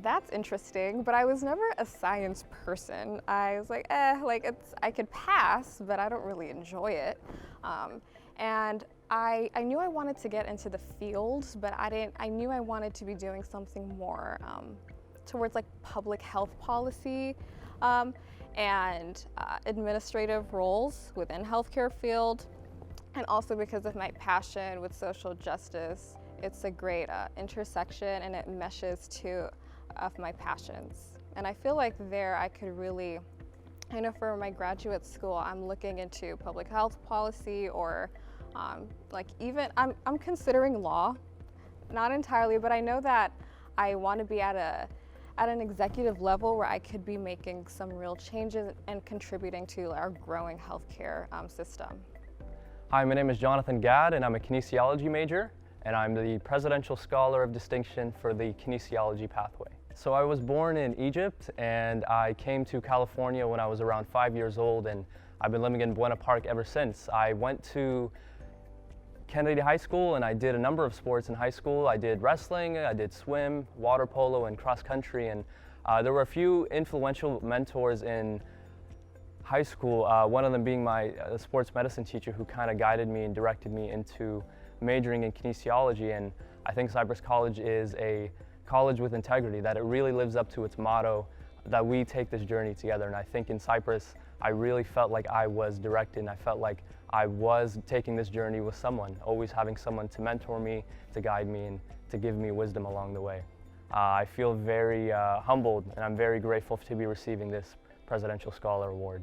that's interesting, but I was never a science person. I was like, I could pass, but I don't really enjoy it. And I knew I wanted to get into the field, but I knew I wanted to be doing something more towards like public health policy and administrative roles within healthcare field. And also because of my passion with social justice, it's a great intersection and it meshes two of my passions. And I feel like there I could really, I know for my graduate school, I'm looking into public health policy or like even, I'm considering law, not entirely, but I know that I want to be at an executive level where I could be making some real changes and contributing to our growing healthcare system. Hi, my name is Jonathan Gadd and I'm a kinesiology major and I'm the Presidential Scholar of Distinction for the kinesiology pathway. So I was born in Egypt and I came to California when I was around 5 years old, and I've been living in Buena Park ever since. I went to Kennedy High School and I did a number of sports in high school. I did wrestling, I did swim, water polo, and cross country, and there were a few influential mentors in high school, one of them being my sports medicine teacher, who kind of guided me and directed me into majoring in kinesiology. And I think Cypress College is a college with integrity, that it really lives up to its motto, that we take this journey together. And I think in Cypress, I really felt like I was directed, and I felt like I was taking this journey with someone, always having someone to mentor me, to guide me, and to give me wisdom along the way. I feel very humbled, and I'm very grateful to be receiving this Presidential Scholar Award.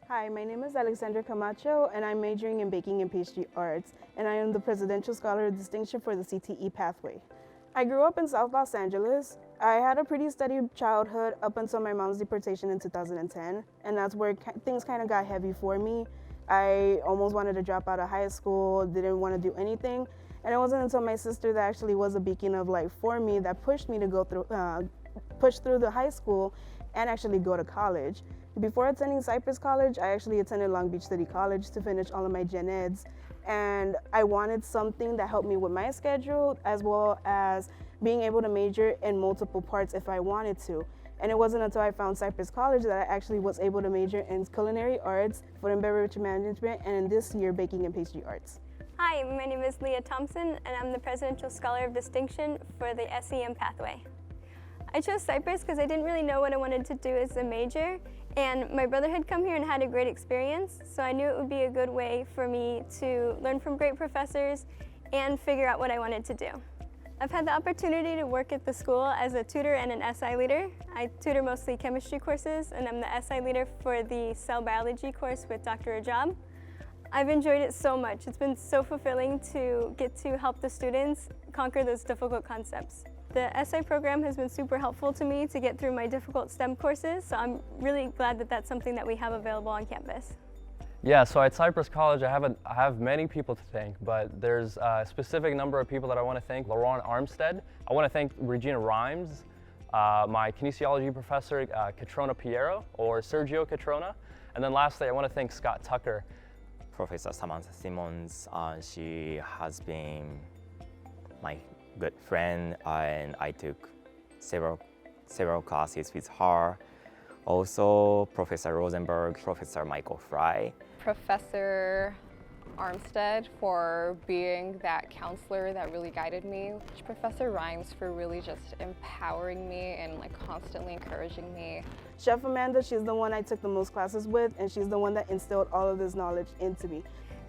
Hi, my name is Alexandra Camacho and I'm majoring in baking and pastry arts, and I am the Presidential Scholar of Distinction for the CTE pathway. I grew up in South Los Angeles. I had a pretty steady childhood up until my mom's deportation in 2010, and that's where things kind of got heavy for me. I almost wanted to drop out of high school, didn't want to do anything, and it wasn't until my sister that actually was a beacon of light for me that pushed me to go through, push through the high school and actually go to college. Before attending Cypress College, I actually attended Long Beach City College to finish all of my gen eds. And I wanted something that helped me with my schedule, as well as being able to major in multiple parts if I wanted to. And it wasn't until I found Cypress College that I actually was able to major in culinary arts, food and beverage management, and this year, baking and pastry arts. Hi, my name is Leah Thompson, and I'm the Presidential Scholar of Distinction for the SEM pathway. I chose Cypress because I didn't really know what I wanted to do as a major, and my brother had come here and had a great experience, so I knew it would be a good way for me to learn from great professors and figure out what I wanted to do. I've had the opportunity to work at the school as a tutor and an SI leader. I tutor mostly chemistry courses, and I'm the SI leader for the cell biology course with Dr. Ajab. I've enjoyed it so much. It's been so fulfilling to get to help the students conquer those difficult concepts. The SI program has been super helpful to me to get through my difficult STEM courses, so I'm really glad that that's something that we have available on campus. Yeah, so at Cypress College, I have many people to thank, but there's a specific number of people that I want to thank. Laurent Armstead. I want to thank Regina Rhymes, my kinesiology professor, Catrona Piero, or Sergio Catrona. And then lastly, I want to thank Scott Tucker. Professor Samantha Simmons, she has been my good friend, and I took several classes with her. Also, Professor Rosenberg, Professor Michael Fry. Professor Armstead for being that counselor that really guided me. Professor Rhymes for really just empowering me and constantly encouraging me. Chef Amanda, she's the one I took the most classes with, and she's the one that instilled all of this knowledge into me.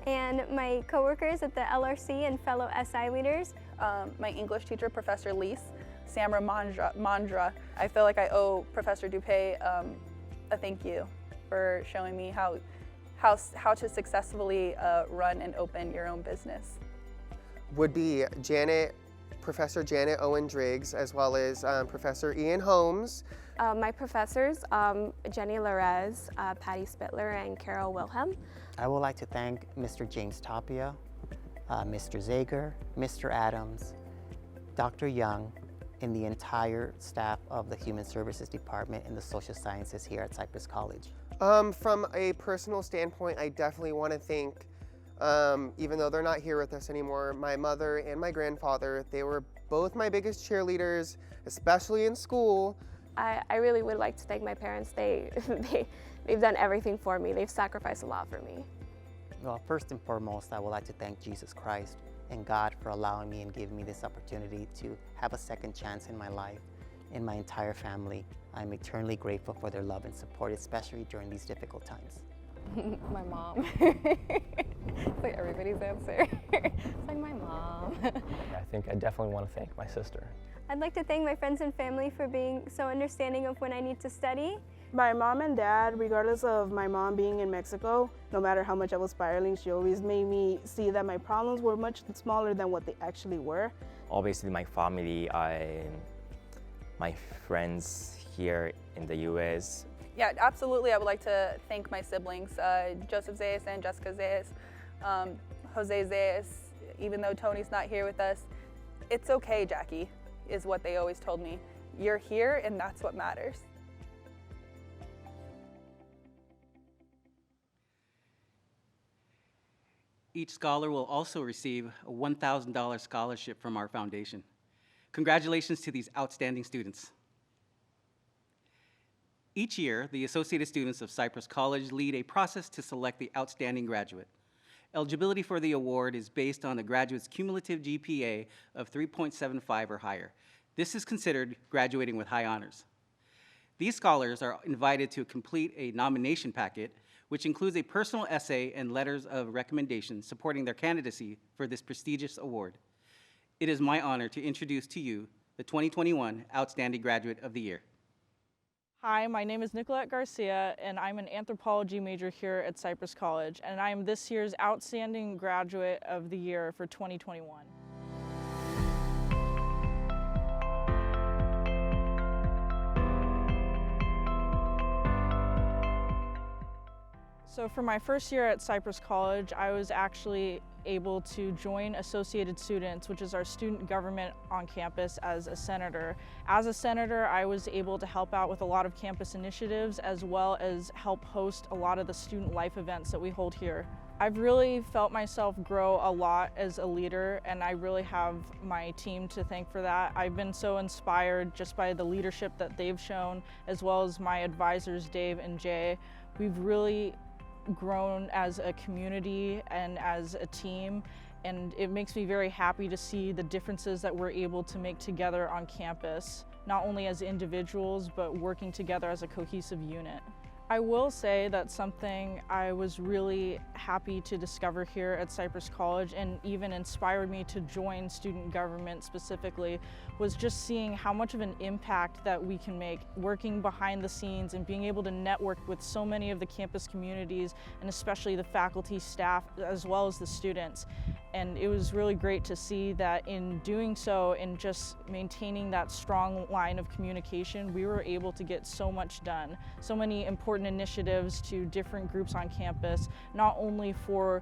And my coworkers at the LRC and fellow SI leaders. My English teacher, Professor Leese, Samra Mandra. I feel like I owe Professor Dupé a thank you for showing me how to successfully run and open your own business. Would be Professor Janet Owen Driggs, as well as Professor Ian Holmes. My professors, Jenny Larez, Patty Spittler, and Carol Wilhelm. I would like to thank Mr. James Tapia, Mr. Zager, Mr. Adams, Dr. Young, and the entire staff of the Human Services Department and the Social Sciences here at Cypress College. From a personal standpoint, I definitely want to thank, even though they're not here with us anymore, my mother and my grandfather. They were both my biggest cheerleaders, especially in school. I really would like to thank my parents. They've done everything for me. They've sacrificed a lot for me. Well, first and foremost, I would like to thank Jesus Christ and God for allowing me and giving me this opportunity to have a second chance in my life and my entire family. I'm eternally grateful for their love and support, especially during these difficult times. My mom. It's like everybody's answer. It's like my mom. I think I definitely want to thank my sister. I'd like to thank my friends and family for being so understanding of when I need to study. My mom and dad, regardless of my mom being in Mexico, no matter how much I was spiraling, she always made me see that my problems were much smaller than what they actually were. Obviously, my family, my friends here in the U.S. Yeah, absolutely. I would like to thank my siblings, Joseph Zayas and Jessica Zayas, Jose Zayas. Even though Tony's not here with us, it's okay, Jackie, is what they always told me. You're here, and that's what matters. Each scholar will also receive a $1,000 scholarship from our foundation. Congratulations to these outstanding students. Each year, the Associated Students of Cypress College lead a process to select the outstanding graduate. Eligibility for the award is based on the graduate's cumulative GPA of 3.75 or higher. This is considered graduating with high honors. These scholars are invited to complete a nomination packet, which includes a personal essay and letters of recommendation supporting their candidacy for this prestigious award. It is my honor to introduce to you the 2021 Outstanding Graduate of the Year. Hi, my name is Nicolette Garcia, and I'm an anthropology major here at Cypress College, and I am this year's Outstanding Graduate of the Year for 2021. So for my first year at Cypress College, I was actually able to join Associated Students, which is our student government on campus, as a senator. As a senator, I was able to help out with a lot of campus initiatives as well as help host a lot of the student life events that we hold here. I've really felt myself grow a lot as a leader, and I really have my team to thank for that. I've been so inspired just by the leadership that they've shown, as well as my advisors, Dave and Jay. We've really grown as a community and as a team, and it makes me very happy to see the differences that we're able to make together on campus, not only as individuals, but working together as a cohesive unit. I will say that something I was really happy to discover here at Cypress College, and even inspired me to join student government specifically, was just seeing how much of an impact that we can make working behind the scenes and being able to network with so many of the campus communities, and especially the faculty, staff, as well as the students. And it was really great to see that in doing so and just maintaining that strong line of communication, we were able to get so much done. So many important initiatives to different groups on campus, not only for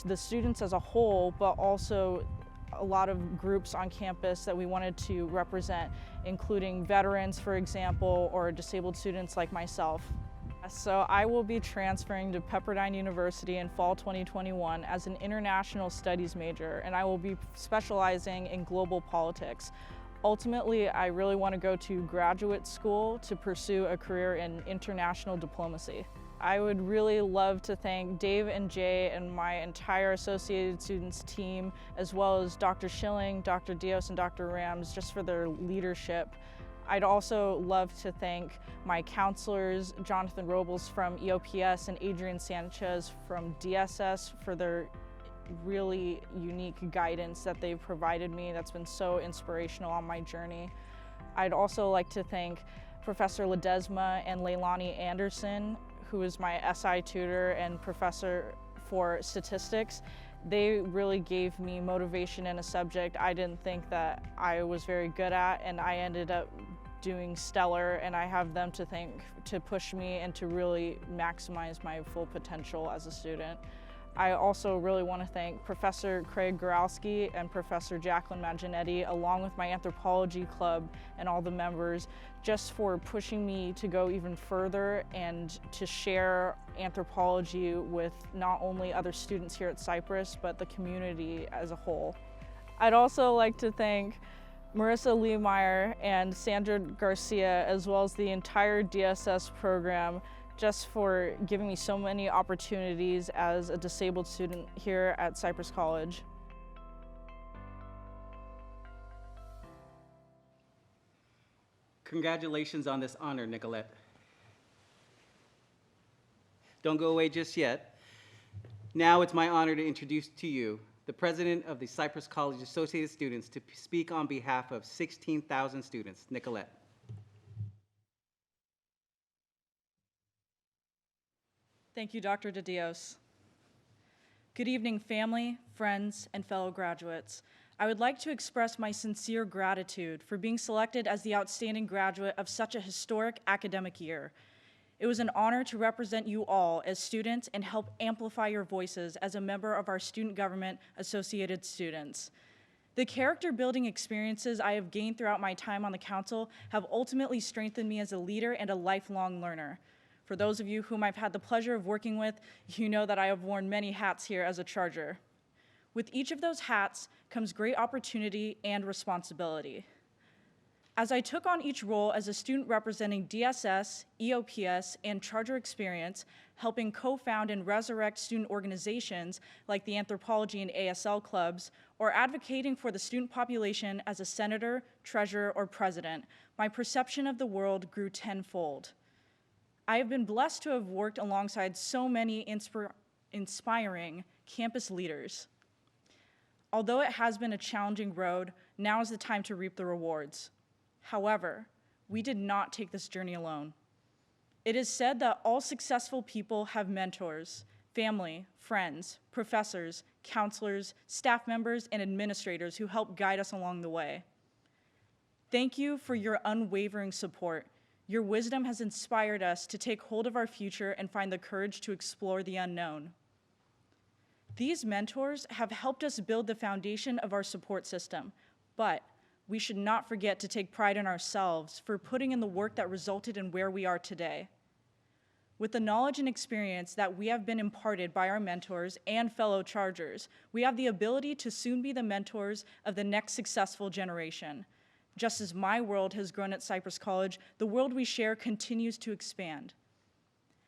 the students as a whole, but also a lot of groups on campus that we wanted to represent, including veterans, for example, or disabled students like myself. So I will be transferring to Pepperdine University in fall 2021 as an international studies major, and I will be specializing in global politics. Ultimately, I really want to go to graduate school to pursue a career in international diplomacy. I would really love to thank Dave and Jay and my entire Associated Students team, as well as Dr. Schilling, Dr. Dios, and Dr. Rams, just for their leadership. I'd also love to thank my counselors, Jonathan Robles from EOPS and Adrian Sanchez from DSS, for their really unique guidance that they've provided me. That's been so inspirational on my journey. I'd also like to thank Professor Ledesma and Leilani Anderson, who is my SI tutor and professor for statistics. They really gave me motivation in a subject I didn't think that I was very good at, and I ended up doing stellar, and I have them to thank to push me and to really maximize my full potential as a student. I also really want to thank Professor Craig Goralski and Professor Jacqueline Maginetti, along with my anthropology club and all the members, just for pushing me to go even further and to share anthropology with not only other students here at Cypress, but the community as a whole. I'd also like to thank Marissa Leemeyer and Sandra Garcia, as well as the entire DSS program, just for giving me so many opportunities as a disabled student here at Cypress College. Congratulations on this honor, Nicolette. Don't go away just yet. Now it's my honor to introduce to you the president of the Cypress College Associated Students to speak on behalf of 16,000 students, Nicolette. Thank you, Dr. De Dios. Good evening, family, friends, and fellow graduates. I would like to express my sincere gratitude for being selected as the outstanding graduate of such a historic academic year. It was an honor to represent you all as students and help amplify your voices as a member of our student government Associated Students. The character-building experiences I have gained throughout my time on the council have ultimately strengthened me as a leader and a lifelong learner. For those of you whom I've had the pleasure of working with, you know that I have worn many hats here as a charger. With each of those hats comes great opportunity and responsibility. As I took on each role as a student representing DSS, EOPS, and Charger Experience, helping co-found and resurrect student organizations like the Anthropology and ASL clubs, or advocating for the student population as a senator, treasurer, or president, my perception of the world grew tenfold. I have been blessed to have worked alongside so many inspiring campus leaders. Although it has been a challenging road, now is the time to reap the rewards. However, we did not take this journey alone. It is said that all successful people have mentors, family, friends, professors, counselors, staff members, and administrators who help guide us along the way. Thank you for your unwavering support. Your wisdom has inspired us to take hold of our future and find the courage to explore the unknown. These mentors have helped us build the foundation of our support system, but we should not forget to take pride in ourselves for putting in the work that resulted in where we are today. With the knowledge and experience that we have been imparted by our mentors and fellow Chargers, we have the ability to soon be the mentors of the next successful generation. Just as my world has grown at Cypress College, the world we share continues to expand.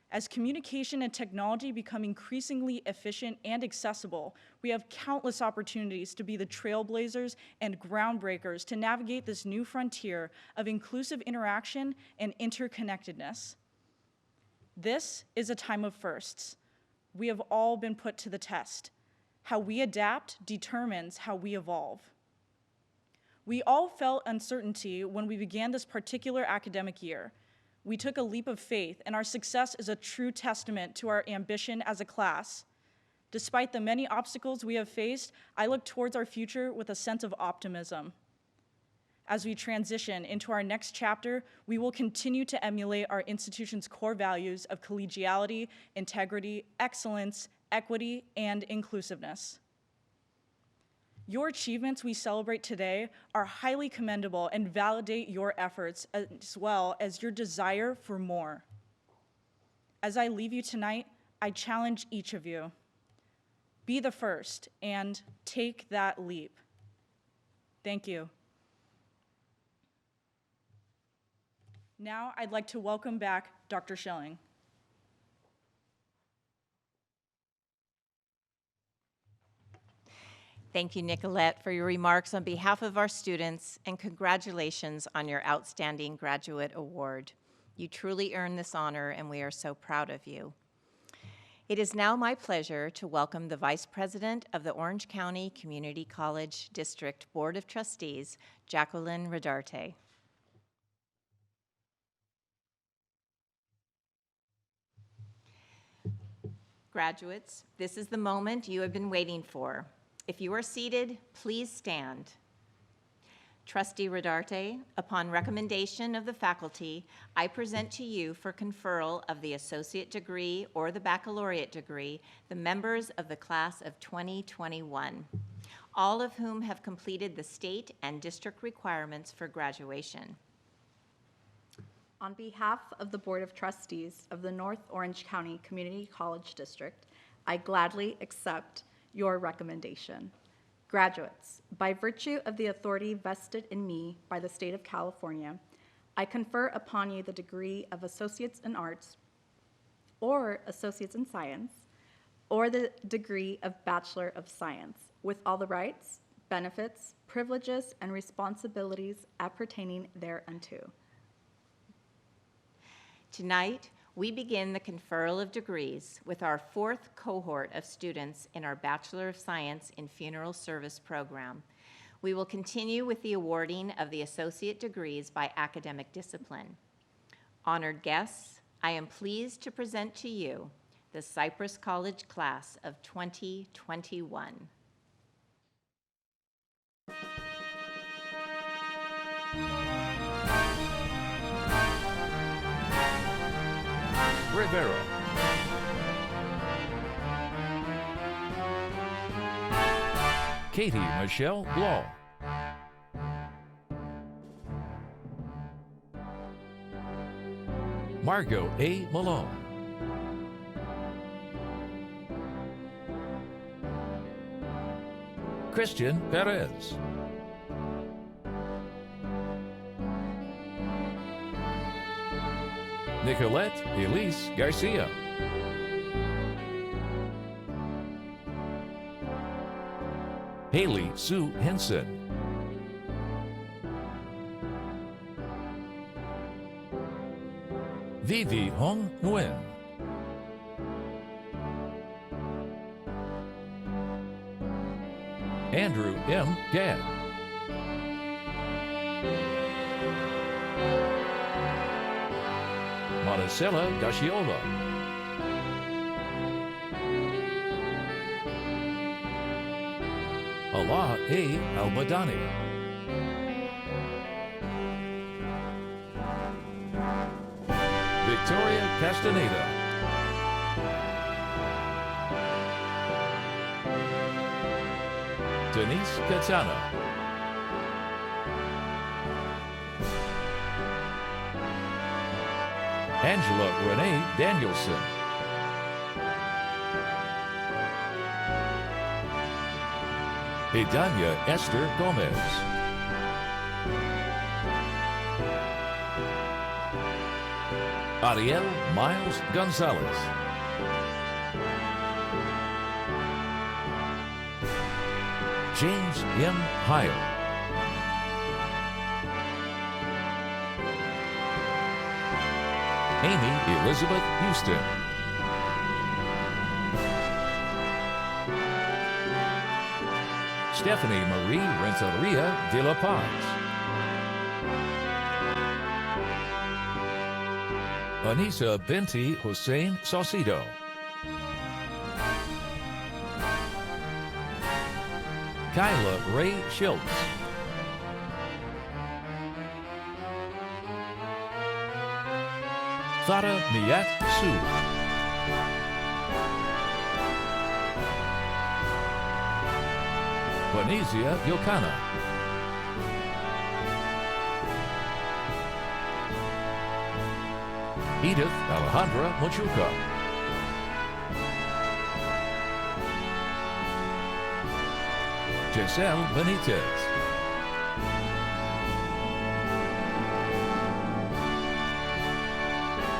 As communication and technology become increasingly efficient and accessible, we have countless opportunities to be the trailblazers and groundbreakers to navigate this new frontier of inclusive interaction and interconnectedness. This is a time of firsts. We have all been put to the test. How we adapt determines how we evolve. We all felt uncertainty when we began this particular academic year. We took a leap of faith, and our success is a true testament to our ambition as a class. Despite the many obstacles we have faced, I look towards our future with a sense of optimism. As we transition into our next chapter, we will continue to emulate our institution's core values of collegiality, integrity, excellence, equity, and inclusiveness. Your achievements we celebrate today are highly commendable and validate your efforts as well as your desire for more. As I leave you tonight, I challenge each of you. Be the first and take that leap. Thank you. Now I'd like to welcome back Dr. Schilling. Thank you, Nicolette, for your remarks on behalf of our students, and congratulations on your Outstanding Graduate Award. You truly earned this honor, and we are so proud of you. It is now my pleasure to welcome the Vice President of the Orange County Community College District Board of Trustees, Jacqueline Rodarte. Graduates, this is the moment you have been waiting for. If you are seated, please stand. Trustee Rodarte, upon recommendation of the faculty, I present to you for conferral of the associate degree or the baccalaureate degree the members of the class of 2021, all of whom have completed the state and district requirements for graduation. On behalf of the Board of Trustees of the North Orange County Community College District, I gladly accept your recommendation. Graduates, by virtue of the authority vested in me by the state of California, I confer upon you the degree of Associates in Arts or Associates in Science, or the degree of Bachelor of Science, with all the rights, benefits, privileges, and responsibilities appertaining thereunto. Tonight, we begin the conferral of degrees with our fourth cohort of students in our Bachelor of Science in Funeral Service program. We will continue with the awarding of the associate degrees by academic discipline. Honored guests, I am pleased to present to you the Cypress College class of 2021. Rivera. Katie Michelle Law. Margot A. Malone. Christian Perez. Nicolette Elise Garcia. Haley Sue Henson. Vivi Hong Nguyen. Andrew M. Gadd. Monticello Gashiola. Allah A. Al-Badani. Castaneda. Denise Katana. Angela Renee Danielson. Idania Esther Gomez. Ariel Miles Gonzalez. James M. Heil. Amy Elizabeth Houston. Stephanie Marie Renteria de la Paz. Anisa Binti Hussein Saucedo. Kyla Ray Schultz. Thada Miat Su. Vanezia Yokana. Edith Alejandra Machuca. Giselle Benitez.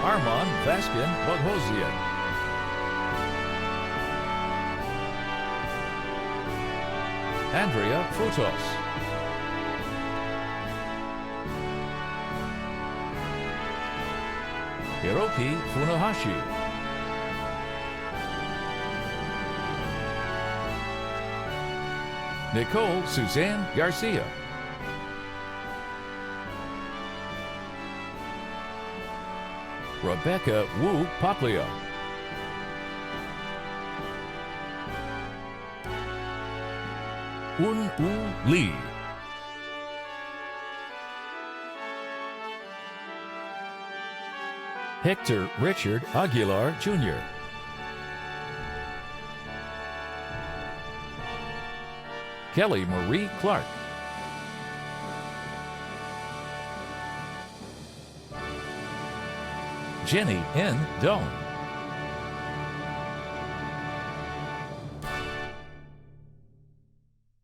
Armand Vaskin Boghozian. Andrea Frutos. Hiroki Funahashi. Nicole Suzanne Garcia. Rebecca Wu Poplia. Un U Lee. Hector Richard Aguilar Jr. Kelly Marie Clark. Jenny N. Doan.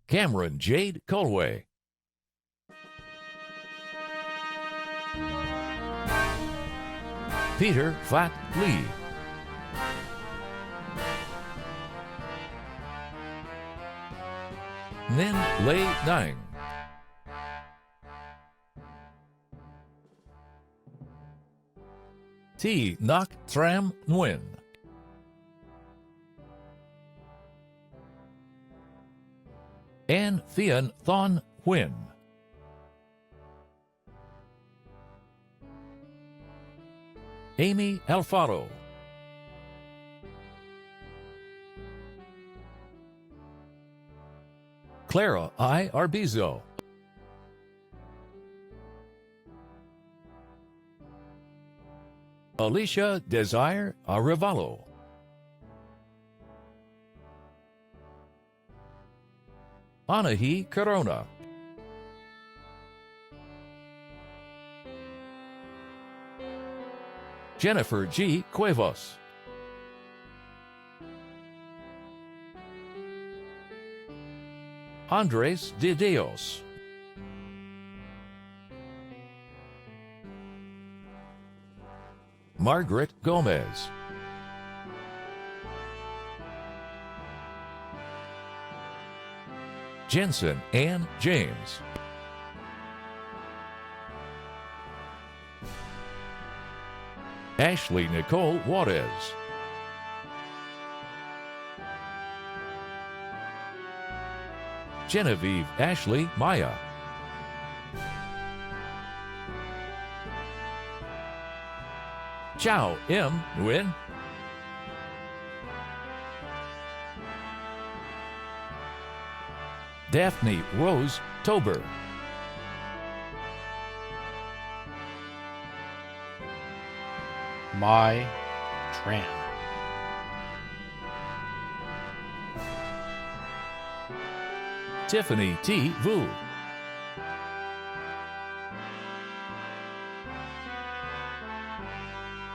Cameron Jade Colway. Peter Fat Lee. Nin Lei Dang. T. Nak Tram Nguyen. Ann Thian Thon Huynh. Amy Alfaro. Clara I. Arbizo. Alicia Desire Arevalo. Anahi Corona. Jennifer G. Cuevas. Andres de Dios. Margaret Gomez. Jensen Ann James. Ashley Nicole Juarez. Genevieve Ashley Maya. Chow M. Nguyen. Daphne Rose Tober. Mai Tran. Tiffany T. Vu.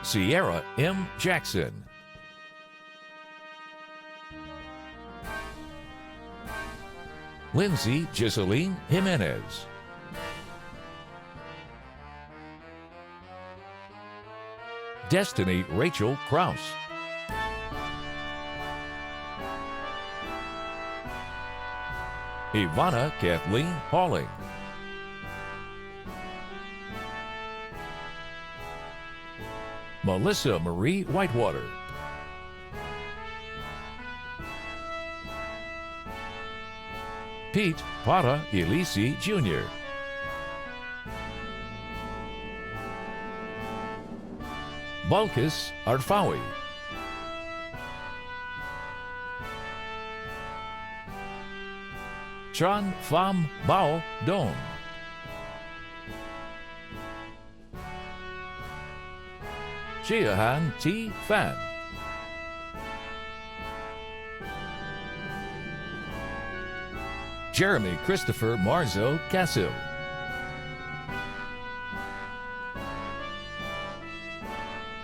Sierra M. Jackson. Lindsay Giseline Jimenez. Destiny Rachel Kraus. Ivana Kathleen Pauling. Melissa Marie Whitewater. Pete Para Elisi Jr. Balkis Arfawi. Chan Pham Bao Dong. Chiahan T. Fan. Jeremy Christopher Marzo Cassil.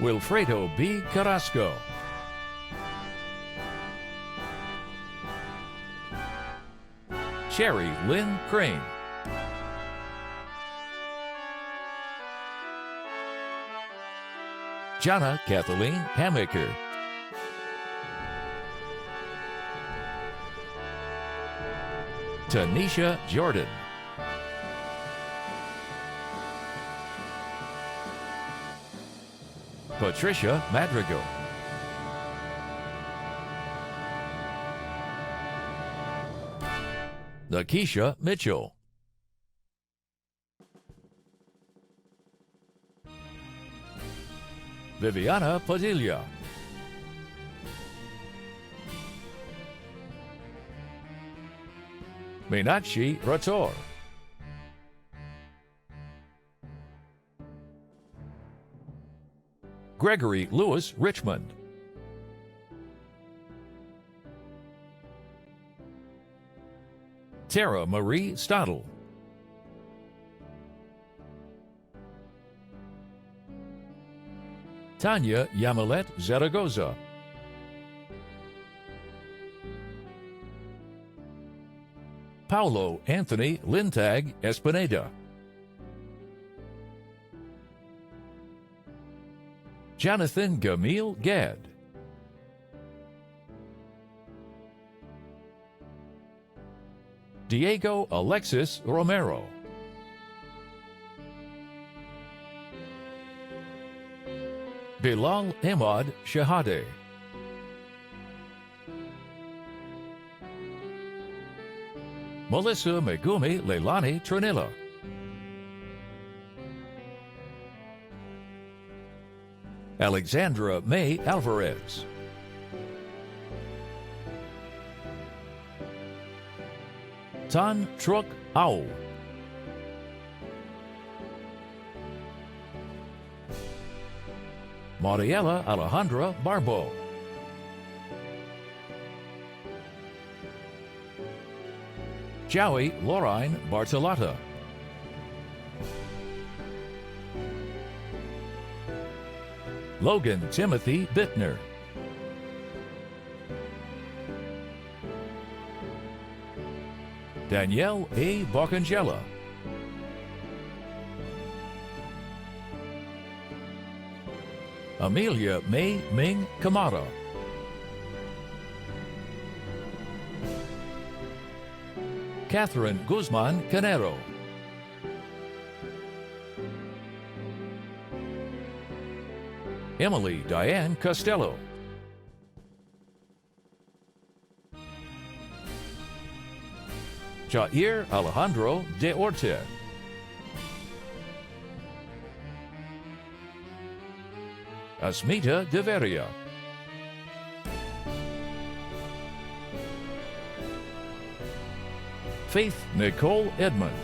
Wilfredo B. Carrasco. Sherry Lynn Crane. Jana Kathleen Hamaker. Tanisha Jordan. Patricia Madrigal. Nakisha Mitchell. Viviana Padilla. Meenakshi Rator. Gregory Lewis Richmond. Tara Marie Stadl. Tanya Yamilet Zaragoza. Paulo Anthony Lintag Espineda. Jonathan Gamil Gad. Diego Alexis Romero. Bilal Ahmad Shahade. Melissa Megumi Leilani Trinilla. Alexandra May Alvarez. Tan Truc Au. Mariela Alejandra Barbo. Joey Lorine Bartolotta. Logan Timothy Bittner. Danielle A. Barcangella. Amelia May Ming Kamara. Catherine Guzman Canero. Emily Diane Costello. Jair Alejandro de Orte. Asmita Deveria. Faith Nicole Edmond.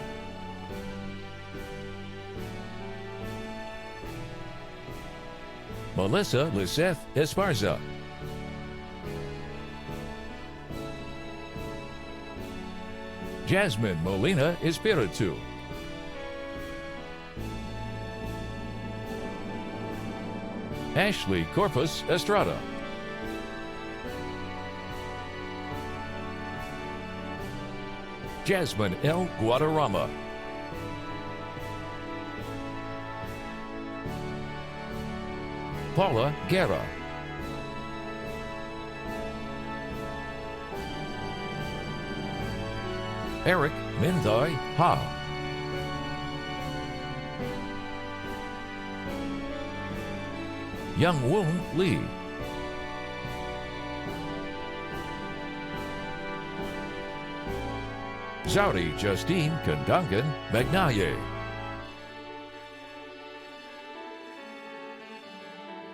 Melissa Liseth Esparza. Jasmine Molina Espiritu. Ashley Corpus Estrada. Jasmine L. Guadarrama. Paula Guerra. Eric Minthai Ha. Young Woon Lee. Zari Justine Kandangan Magnaye.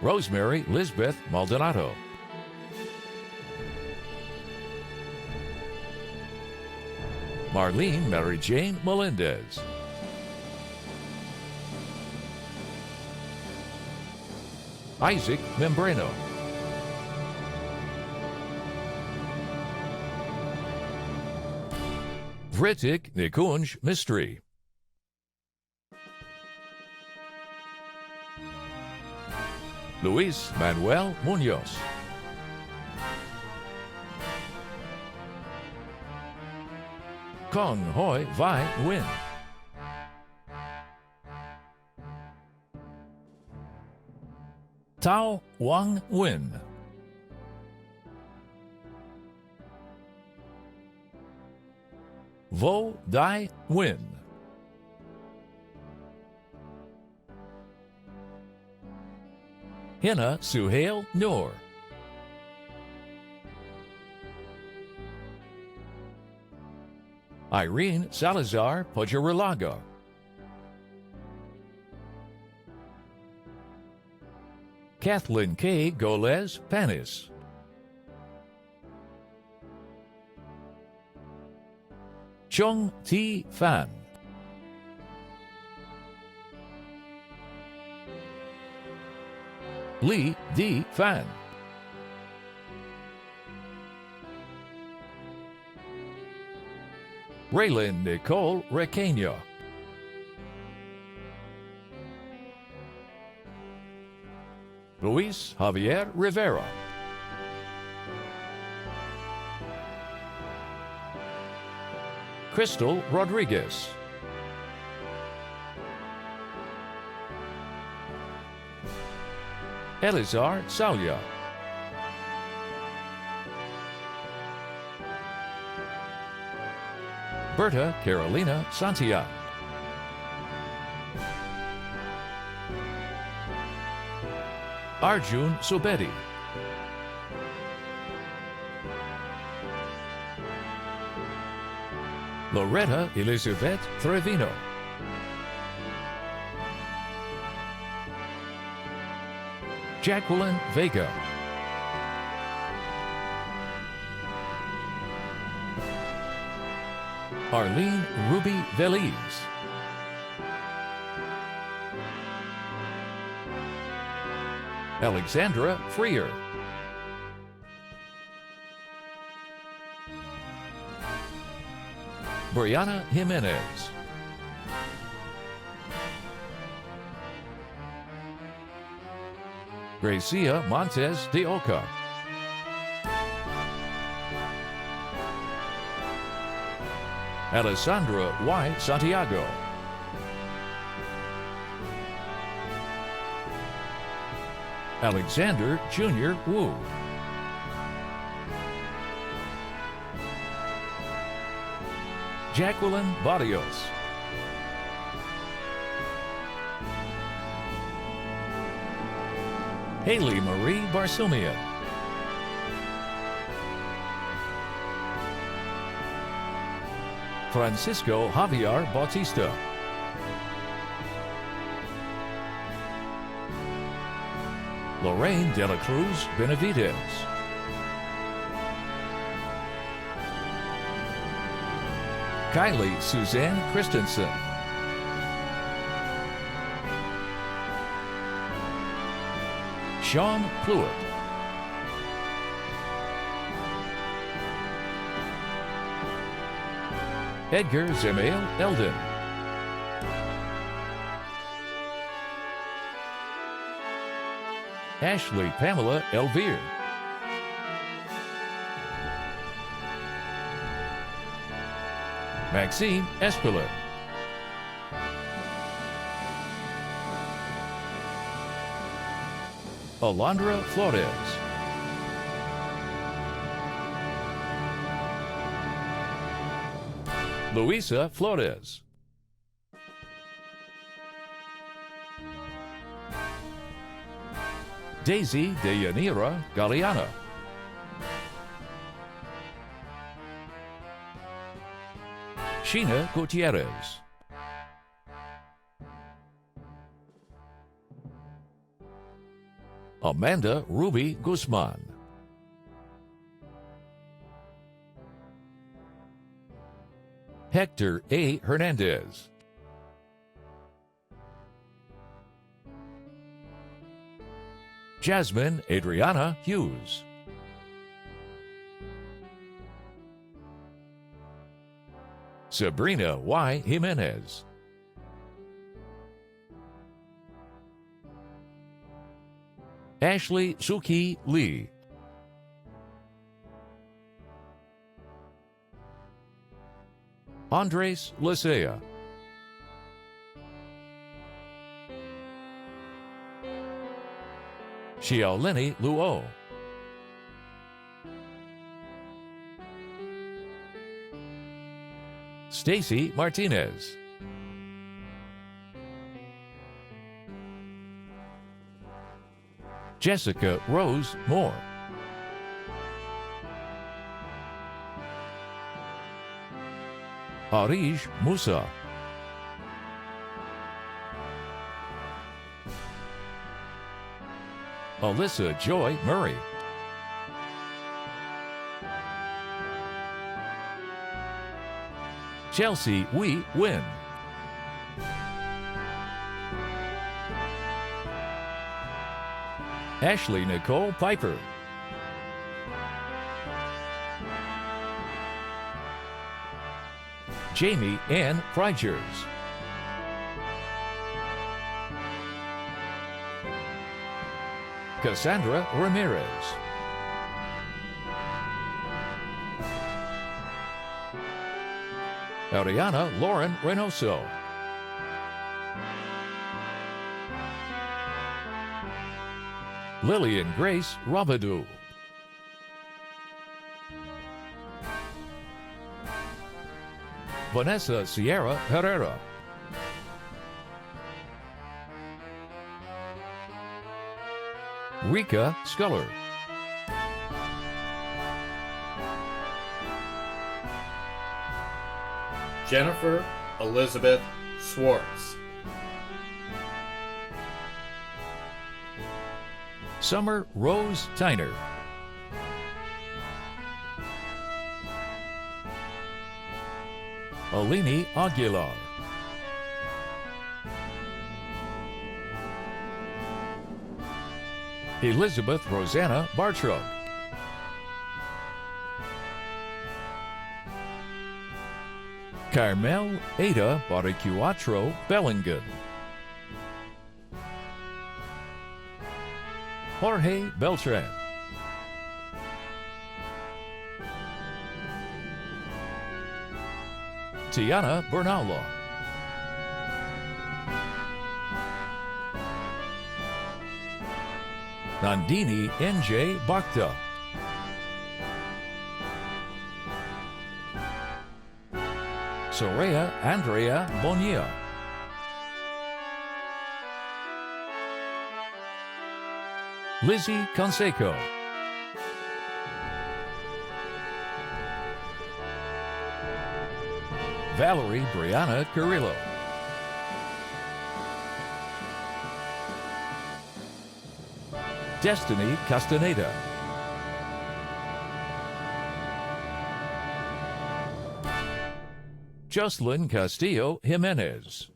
Rosemary Lisbeth Maldonado. Marlene Mary Jane Melendez. Isaac Membrano. Vritik Nikunj Mystery. Luis Manuel Munoz. Kong Hoi Vai Nguyen. Tao Wang Nguyen. Vo Dai Nguyen. Hina Suhail Noor. Irene Salazar Pojarilaga. Kathleen K. Golez Panis. Chung T. Fan. Lee D. Fan. Raylin Nicole Requeño. Luis Javier Rivera. Crystal Rodriguez. Elizar Salya. Berta Carolina Santiago. Arjun Subedi. Loretta Elizabeth Trevino. Jacqueline Vega. Arlene Ruby Veliz. Alexandra Freer. Brianna Jimenez. Gracia Montes de Oca. Alessandra Y. Santiago. Alexander Jr. Wu. Jacqueline Barrios. Haley Marie Barsumian. Francisco Javier Bautista. Lorraine De La Cruz Benavidez. Kylie Suzanne Christensen. Sean Pluitt. Edgar Zemail Eldon. Ashley Pamela Elvire. Maxine Espelin. Alondra Flores. Luisa Flores. Daisy Deyanira Galeana. Sheena Gutierrez. Amanda Ruby Guzman. Hector A. Hernandez. Jasmine Adriana Hughes. Sabrina Y. Jimenez. Ashley Suki Lee. Andres Lisea. Xiaolini Luo. Stacy Martinez. Jessica Rose Moore. Arish Musa. Alyssa Joy Murray. Chelsea Wee Win. Ashley Nicole Piper. Jamie Ann Prijers. Cassandra Ramirez. Ariana Lauren Reynoso. Lillian Grace Rabadou. Vanessa Sierra Herrera. Rika Sculler. Jennifer Elizabeth Swartz. Summer Rose Tyner. Alini Aguilar. Elizabeth Rosanna Bartrug. Carmel Ada Baricuatro Bellingham. Jorge Beltran. Tiana Bernalo. Nandini N.J. Bhakta. Soraya Andrea Bonilla. Lizzie Conseco. Valerie Brianna Carrillo. Destiny Castaneda. Jocelyn Castillo Jimenez.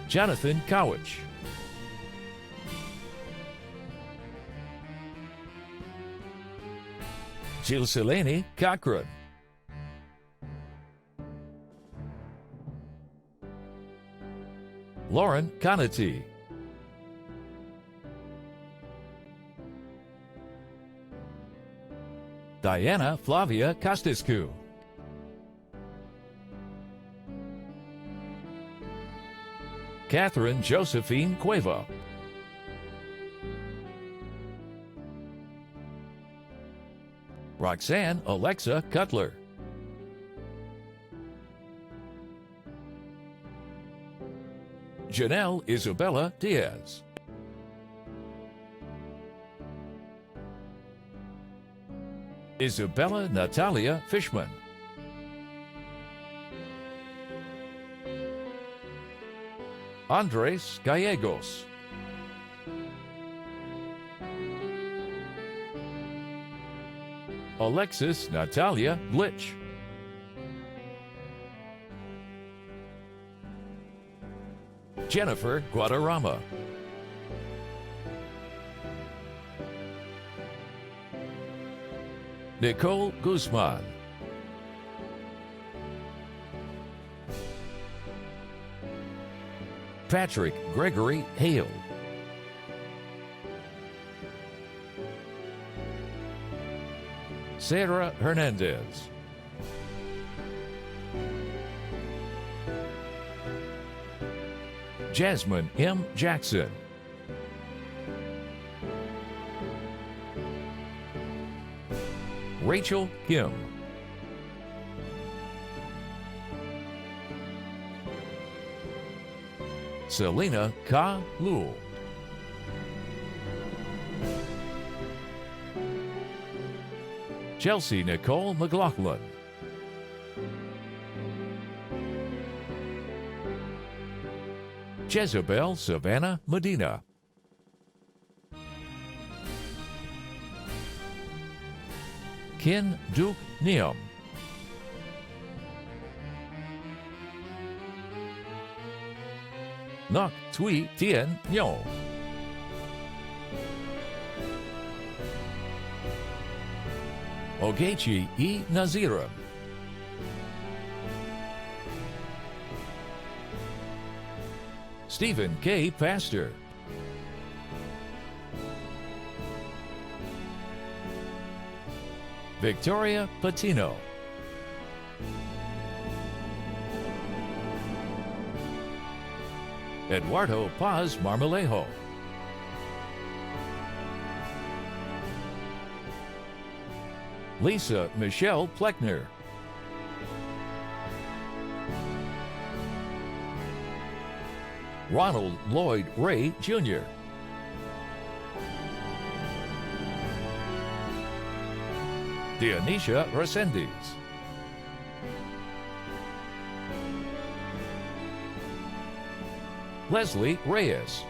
Jonathan Kowich. Gilselene Cochran. Lauren Conati. Diana Flavia Costiscu. Catherine Josephine Cueva. Roxanne Alexa Cutler. Janelle Isabella Diaz. Isabella Natalia Fishman. Andres Gallegos. Alexis Natalia Glitch. Jennifer Guadarrama. Nicole Guzman. Patrick Gregory Hale. Sarah Hernandez. Jasmine M. Jackson. Rachel Kim. Selena Ka Lul. Chelsea Nicole McLaughlin. Jezebel Savannah Medina. Ken Duke Neum. Nok Tui Tien Nyo. Ogechi E. Nazira. Stephen K. Pastor. Victoria Patino. Eduardo Paz Marmolejo. Lisa Michelle Pleckner. Ronald Lloyd Ray Jr. Dionisha Resendiz. Leslie Reyes.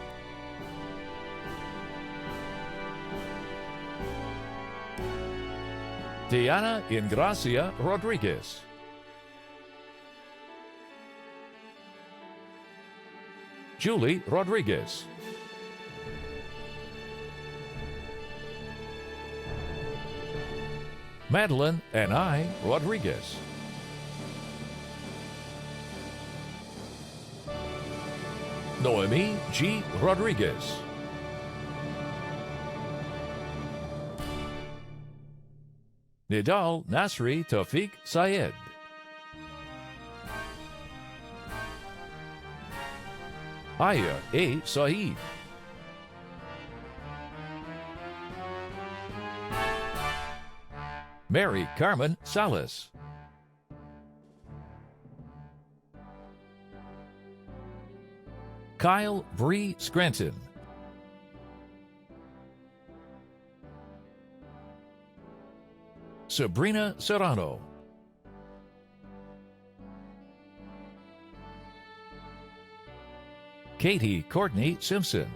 Diana Ingracia Rodriguez. Julie Rodriguez. Madeline and I Rodriguez. Noemi G. Rodriguez. Nidal Nasri Tawfiq Syed. Aya A. Saeed. Mary Carmen Salas. Kyle Bree Scranton. Sabrina Serrano. Katie Courtney Simpson.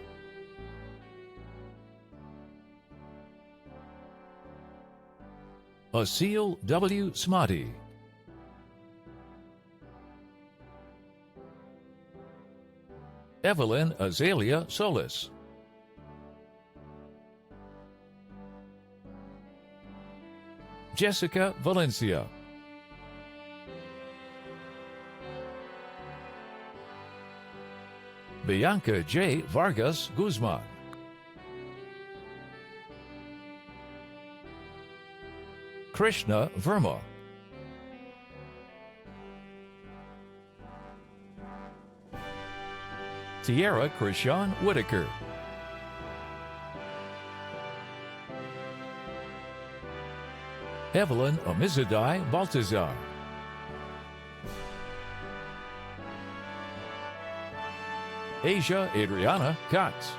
Asil W. Smati. Evelyn Azalea Solis. Jessica Valencia. Bianca J. Vargas Guzman. Krishna Verma. Tierra Krishan Whitaker. Evelyn Amizadai Baltazar. Asia Adriana Katz.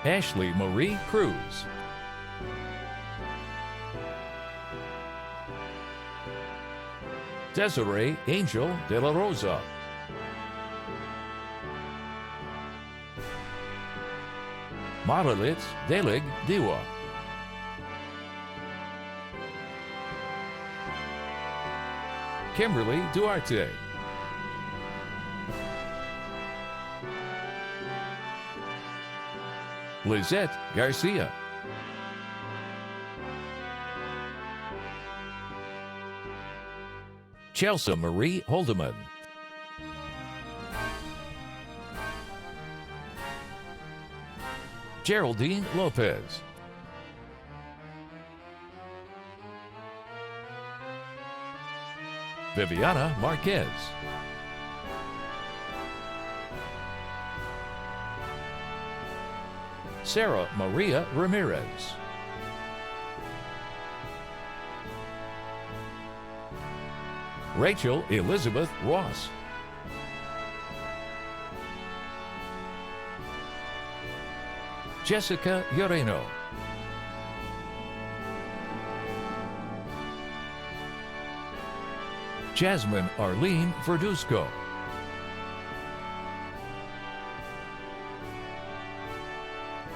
Ashley Marie Cruz. Desiree Angel de la Rosa. Maralitz Delig Diwa. Kimberly Duarte. Lizette Garcia. Chelsea Marie Holdeman. Geraldine Lopez. Viviana Marquez. Sarah Maria Ramirez. Rachel Elizabeth Ross. Jessica Ureno. Jasmine Arlene Verduzco.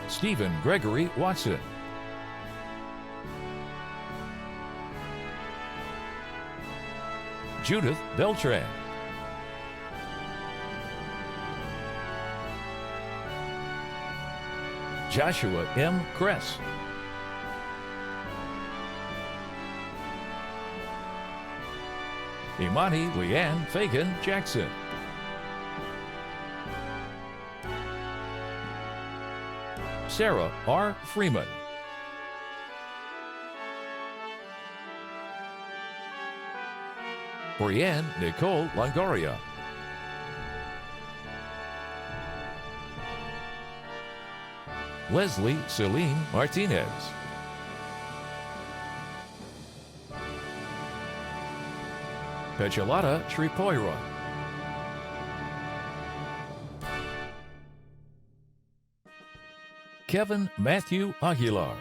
Stephen Gregory Watson. Judith Beltran. Joshua M. Kress. Imani Leanne Fagan Jackson. Sarah R. Freeman. Brianne Nicole Longoria. Leslie Celine Martinez. Pechalata Tripoira. Kevin Matthew Aguilar.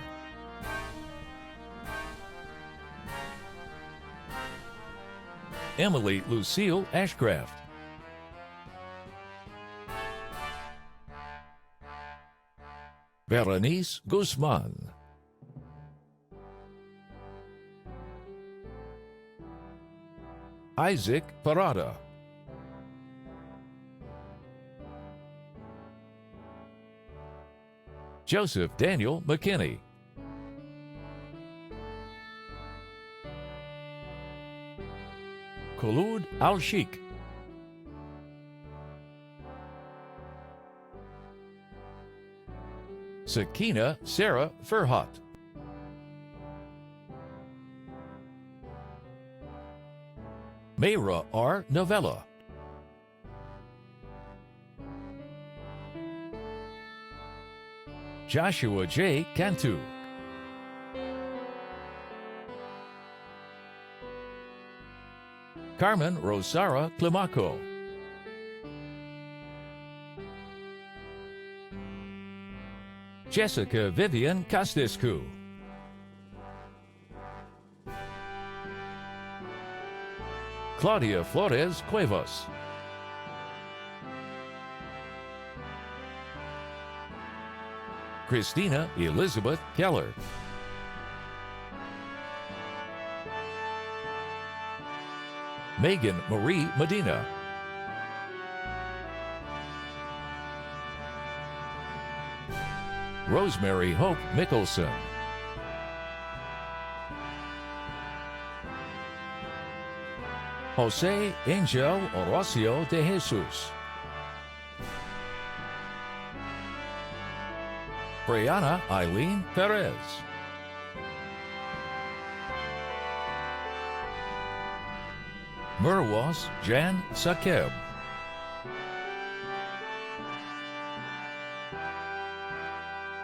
Emily Lucille Ashcraft. Berenice Guzman. Isaac Parada. Joseph Daniel McKinney. Khulud Al-Sheikh. Sakina Sarah Ferhat. Mayra R. Novella. Joshua J. Cantu. Carmen Rosara Climaco. Jessica Vivian Castescu. Claudia Flores Cuevas. Christina Elizabeth Keller. Megan Marie Medina. Rosemary Hope Mickelson. Jose Angel Orocio de Jesus. Brianna Eileen Perez. Murwas Jan Sakeb.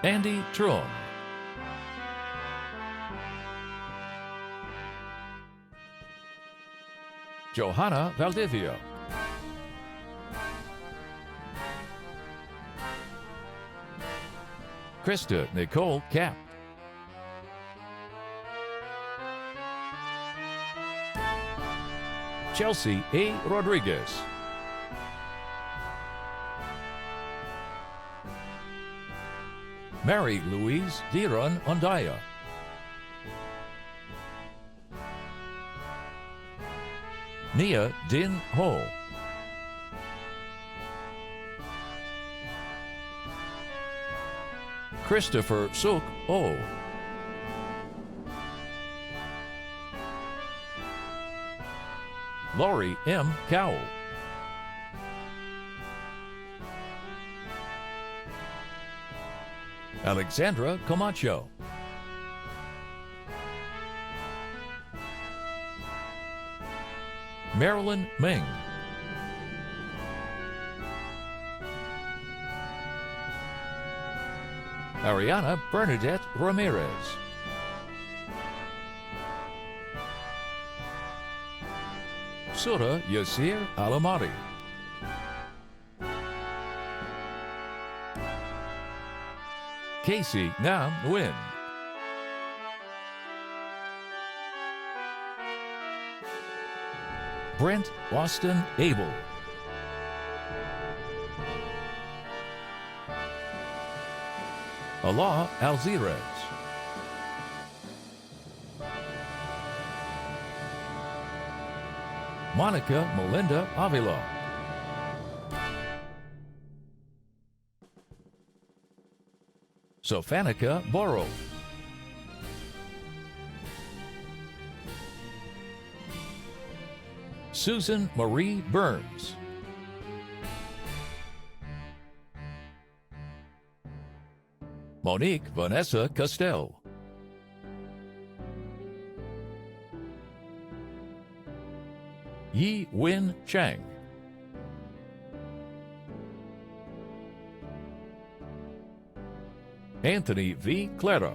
Andy Tron. Johanna Valdivia. Krista Nicole Cap. Chelsea A. Rodriguez. Mary Louise Diron Ondaya. Nia Din Ho. Christopher Suk O. Lori M. Cowell. Alexandra Camacho. Marilyn Ming. Ariana Bernadette Ramirez. Sura Yasir Alamari. Casey Nam Nguyen. Brent Austin Abel. Allah Alzirez. Monica Melinda Avila. Sofanica Boro. Susan Marie Burns. Monique Vanessa Castell. Yi Win Chang. Anthony V. Clara.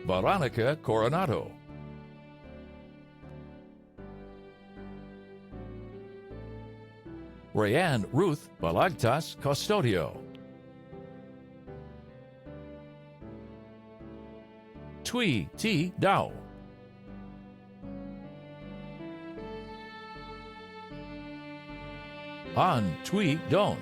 Veronica Coronado. Rayanne Ruth Balagtas Custodio. Tui T. Dow. An Tui Don.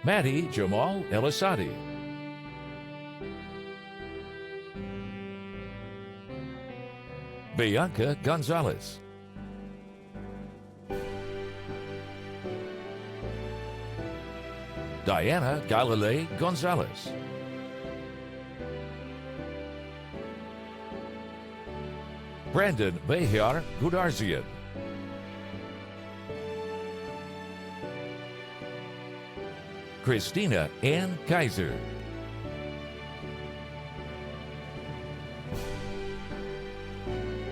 Maddie Jamal Elisadi. Bianca Gonzalez. Diana Galilei Gonzalez. Brandon Behar Gudarzian. Christina Ann Kaiser.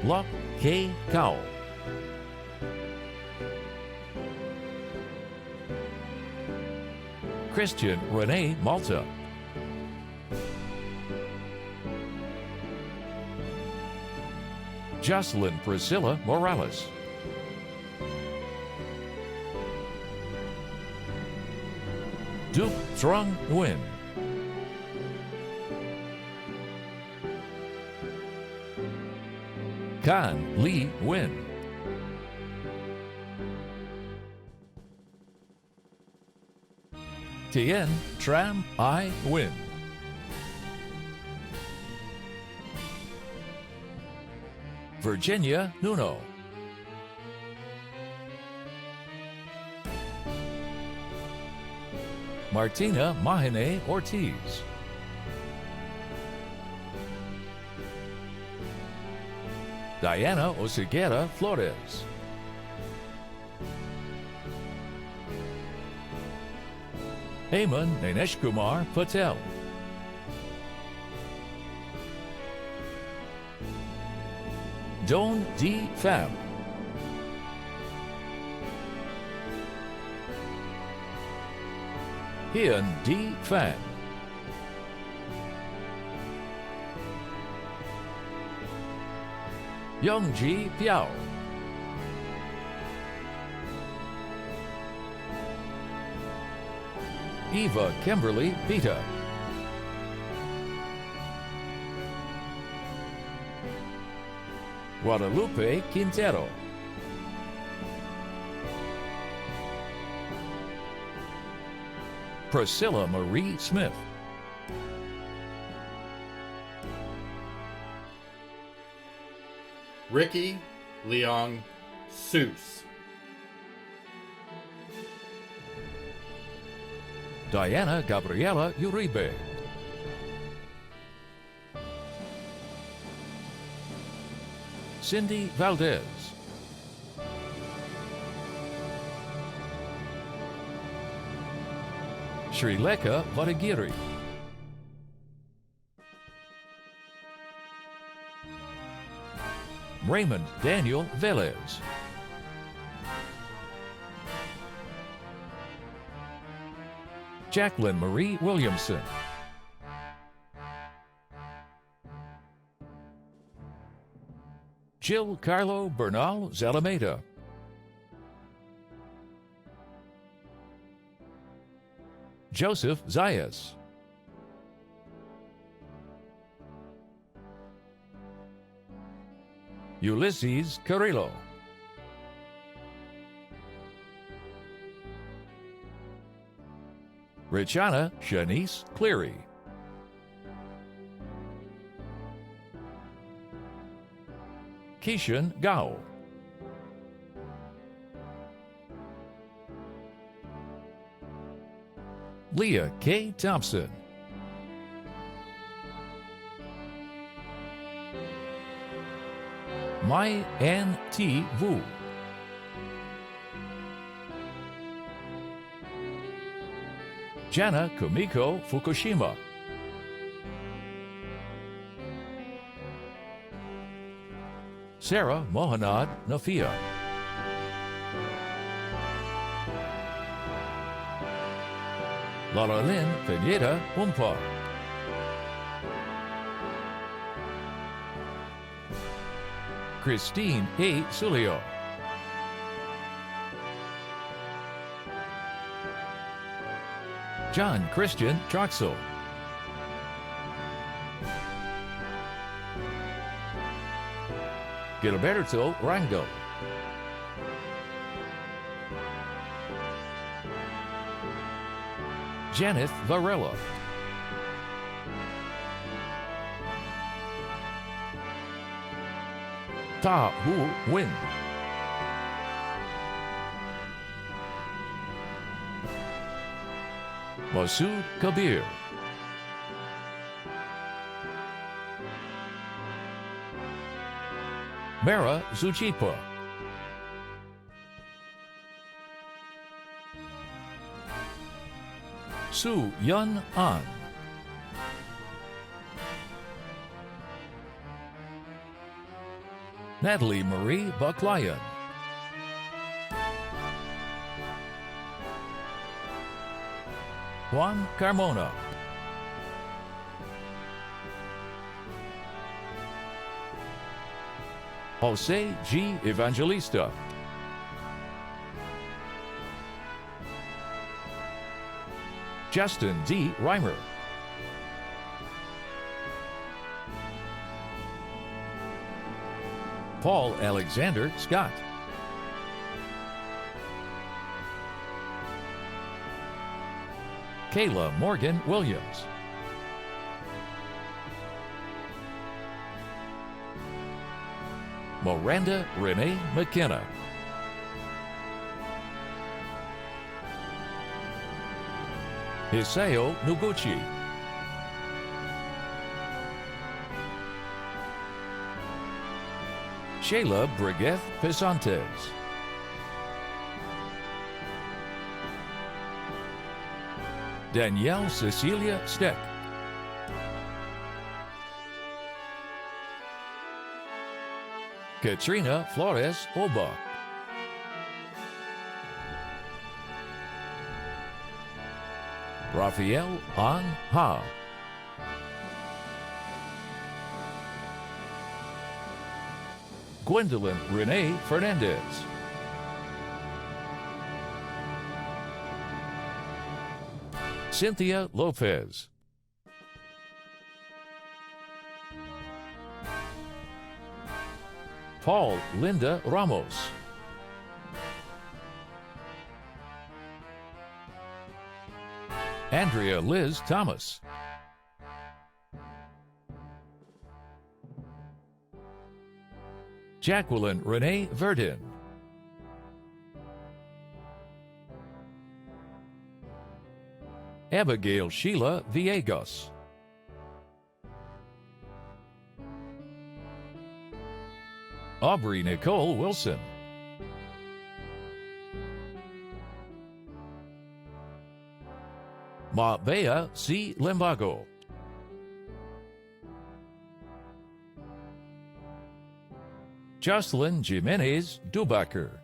Locke K. Cowell. Christian Renee Malta. Jocelyn Priscilla Morales. Duke Trung Nguyen. Kan Lee Nguyen. Tien Tram I Win. Virginia Nuno. Martina Mahine Ortiz. Diana Oseguera Flores. Heyman Nanesh Kumar Patel. Don D. Pham. Hien D. Phan. Youngji Piao. Eva Kimberly Pita. Guadalupe Quintero. Priscilla Marie Smith. Ricky Leong Seuss. Diana Gabriela Uribe. Cindy Valdez. Srileka Vadagiri. Raymond Daniel Velez. Jacqueline Marie Williamson. Jill Carlo Bernal Zalameda. Joseph Zayas. Ulysses Carrillo. Richana Shanice Cleary. Keishan Gao. Leah K. Thompson. Mai An T. Vu. Jana Kumiko Fukushima. Sarah Mohanad Nafia. Lalalyn Pineda Umpa. Christine A. Sulio. John Christian Troxel. Gilberto Rango. Janeth Varela. Ta Hu Win. Masood Kabir. Mara Zuchipa. Su Yun An. Natalie Marie Bucklyon. Juan Carmona. Jose G. Evangelista. Justin D. Reimer. Paul Alexander Scott. Kayla Morgan Williams. Miranda Renee McKenna. Hiseo Noguchi. Shayla Brigueth Pesantes. Danielle Cecilia Steck. Katrina Flores Oba. Rafael Han Ha. Gwendolyn Renee Fernandez. Cynthia Lopez. Paul Linda Ramos. Andrea Liz Thomas. Jacqueline Renee Verdin. Abigail Sheila Villegas. Aubrey Nicole Wilson. Mabea C. Limbago. Jocelyn Jimenez Dubacker.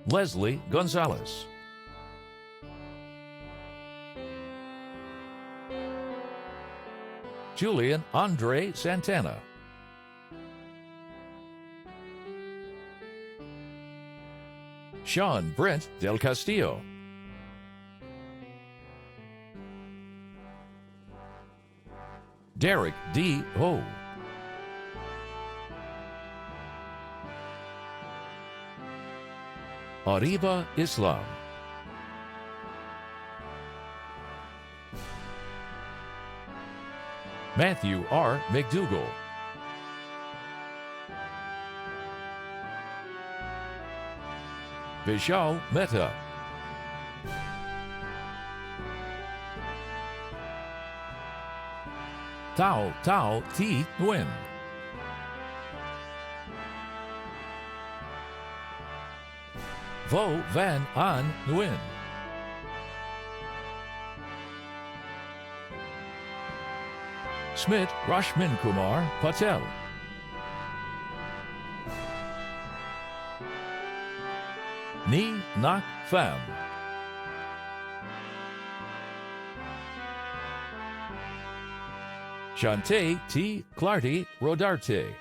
Leslie Gonzalez. Julian Andre Santana. Sean Brent Del Castillo. Derek D. Ho. Ariba Islam. Matthew R. McDougall. Vishal Mehta. Tao Tao T. Nguyen. Vo Van An Nguyen. Smith Rashmin Kumar Patel. Ni Nak Pham. Shantae T. Clarty Rodarte.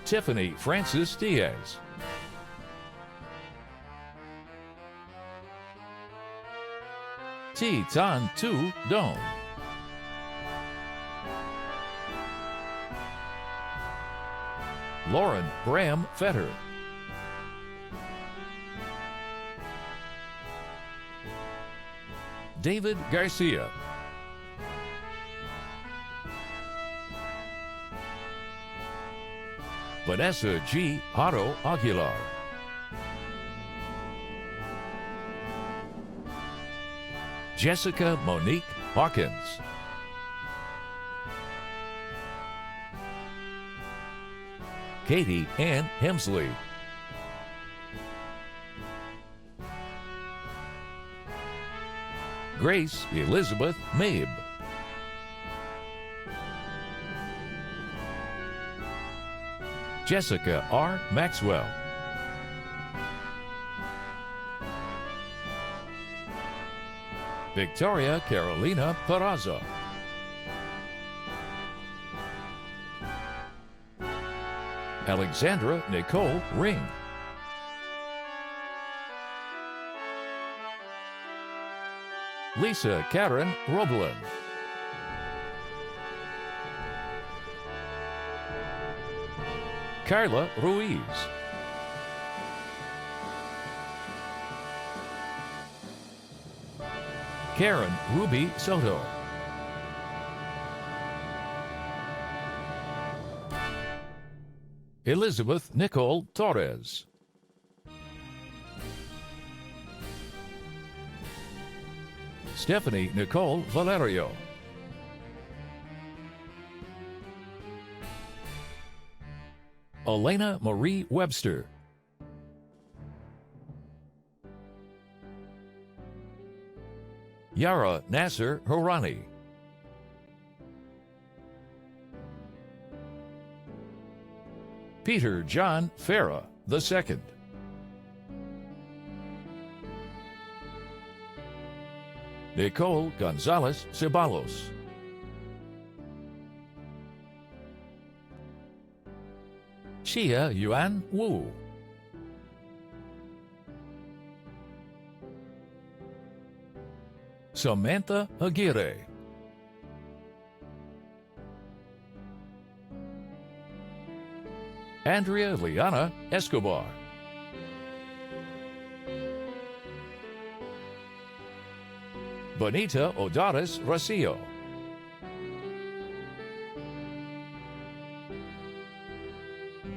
Tiffany Francis Diaz. T. Tan Tu Dong. Lauren Bram Fetter. David Garcia. Vanessa G. Haro Aguilar. Jessica Monique Hawkins. Katie Ann Hemsley. Grace Elizabeth Mabe. Jessica R. Maxwell. Victoria Carolina Peraza. Alexandra Nicole Ring. Lisa Karen Roblin. Carla Ruiz. Karen Ruby Soto. Elizabeth Nicole Torres. Stephanie Nicole Valerio. Elena Marie Webster. Yara Nasser Horani. Peter John Farah II. Nicole Gonzalez Ceballos. Chia Yuan Wu. Samantha Aguirre. Andrea Liana Escobar. Bonita Odares Rocio.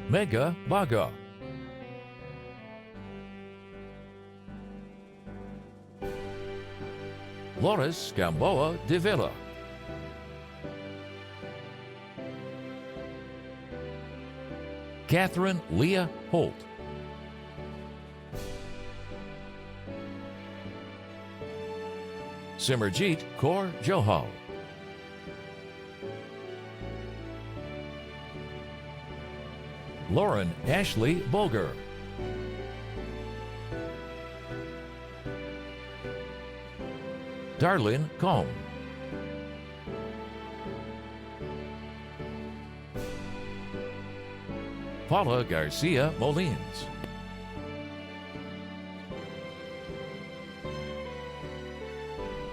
Mega Baga. Loris Gamboa de Villa. Catherine Leah Holt. Simerjeet Kaur Johal. Lauren Ashley Bulger. Darlene Combe. Paula Garcia Molins.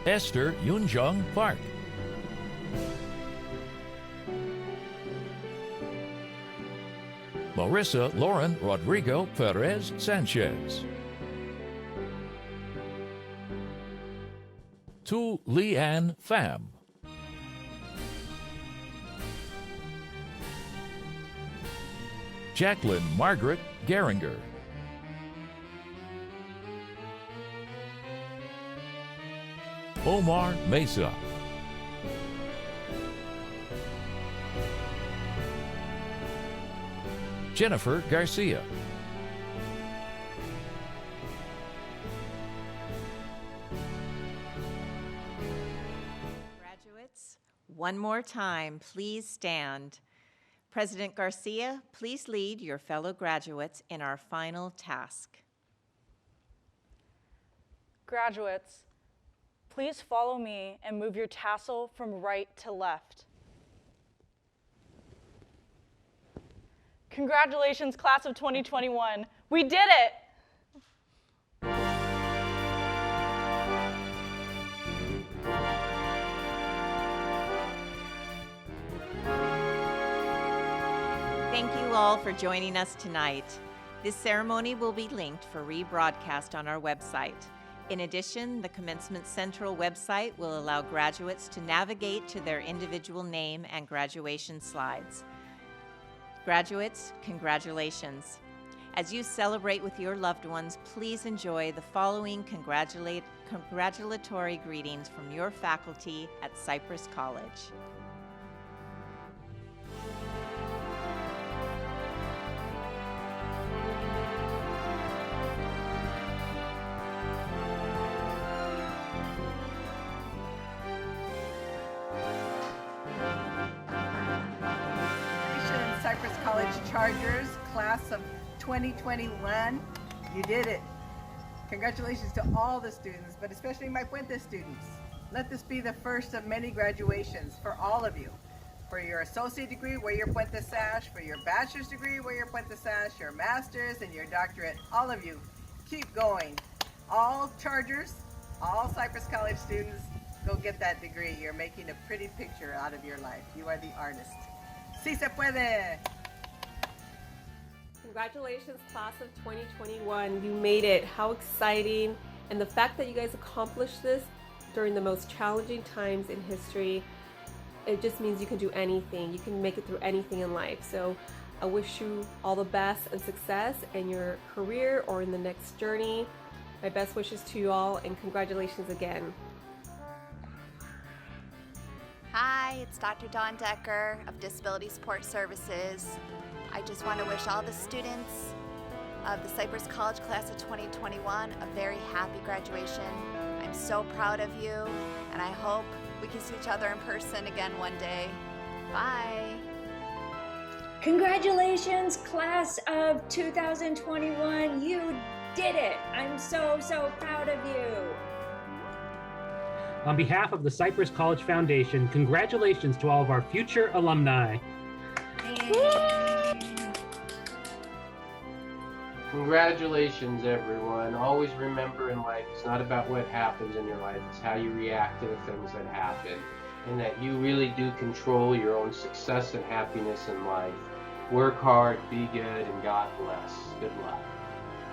Esther Yunjung Park. Marissa Lauren Rodrigo Perez Sanchez. Tu Leanne Pham. Jacqueline Margaret Geringer. Omar Mesa. Jennifer Garcia. Graduates, one more time, please stand. President Garcia, please lead your fellow graduates in our final task. Graduates, please follow me and move your tassel from right to left. Congratulations, class of 2021. We did it! Thank you all for joining us tonight. This ceremony will be linked for rebroadcast on our website. In addition, the Commencement Central website will allow graduates to navigate to their individual name and graduation slides. Graduates, congratulations. As you celebrate with your loved ones, please enjoy the following congratulatory greetings from your faculty at Cypress College. Cypress College Chargers, class of 2021. You did it. Congratulations to all the students, but especially my Puente students. Let this be the first of many graduations for all of you. For your associate degree, wear your Puente sash. For your bachelor's degree, wear your Puente sash. Your master's and your doctorate, all of you, keep going. All Chargers, all Cypress College students, go get that degree. You're making a pretty picture out of your life. You are the artist. Sí se puede. Congratulations, class of 2021. You made it. How exciting. And the fact that you guys accomplished this during the most challenging times in history, it just means you can do anything. You can make it through anything in life. So I wish you all the best and success in your career or in the next journey. My best wishes to you all, and congratulations again. Hi, it's Dr. Dawn Decker of Disability Support Services. I just want to wish all the students of the Cypress College class of 2021 a very happy graduation. I'm so proud of you, and I hope we can see each other in person again one day. Bye. Congratulations, class of 2021. You did it. I'm so proud of you. On behalf of the Cypress College Foundation, congratulations to all of our future alumni. Congratulations, everyone. Always remember in life, it's not about what happens in your life, it's how you react to the things that happen. And that you really do control your own success and happiness in life. Work hard, be good, and God bless. Good luck.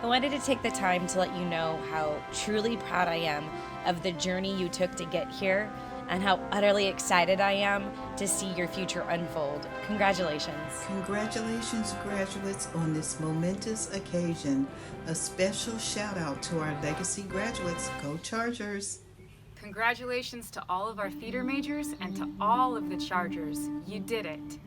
I wanted to take the time to let you know how truly proud I am of the journey you took to get here and how utterly excited I am to see your future unfold. Congratulations. Congratulations, graduates, on this momentous occasion. A special shout out to our legacy graduates. Go Chargers! Congratulations to all of our theater majors and to all of the Chargers. You did it.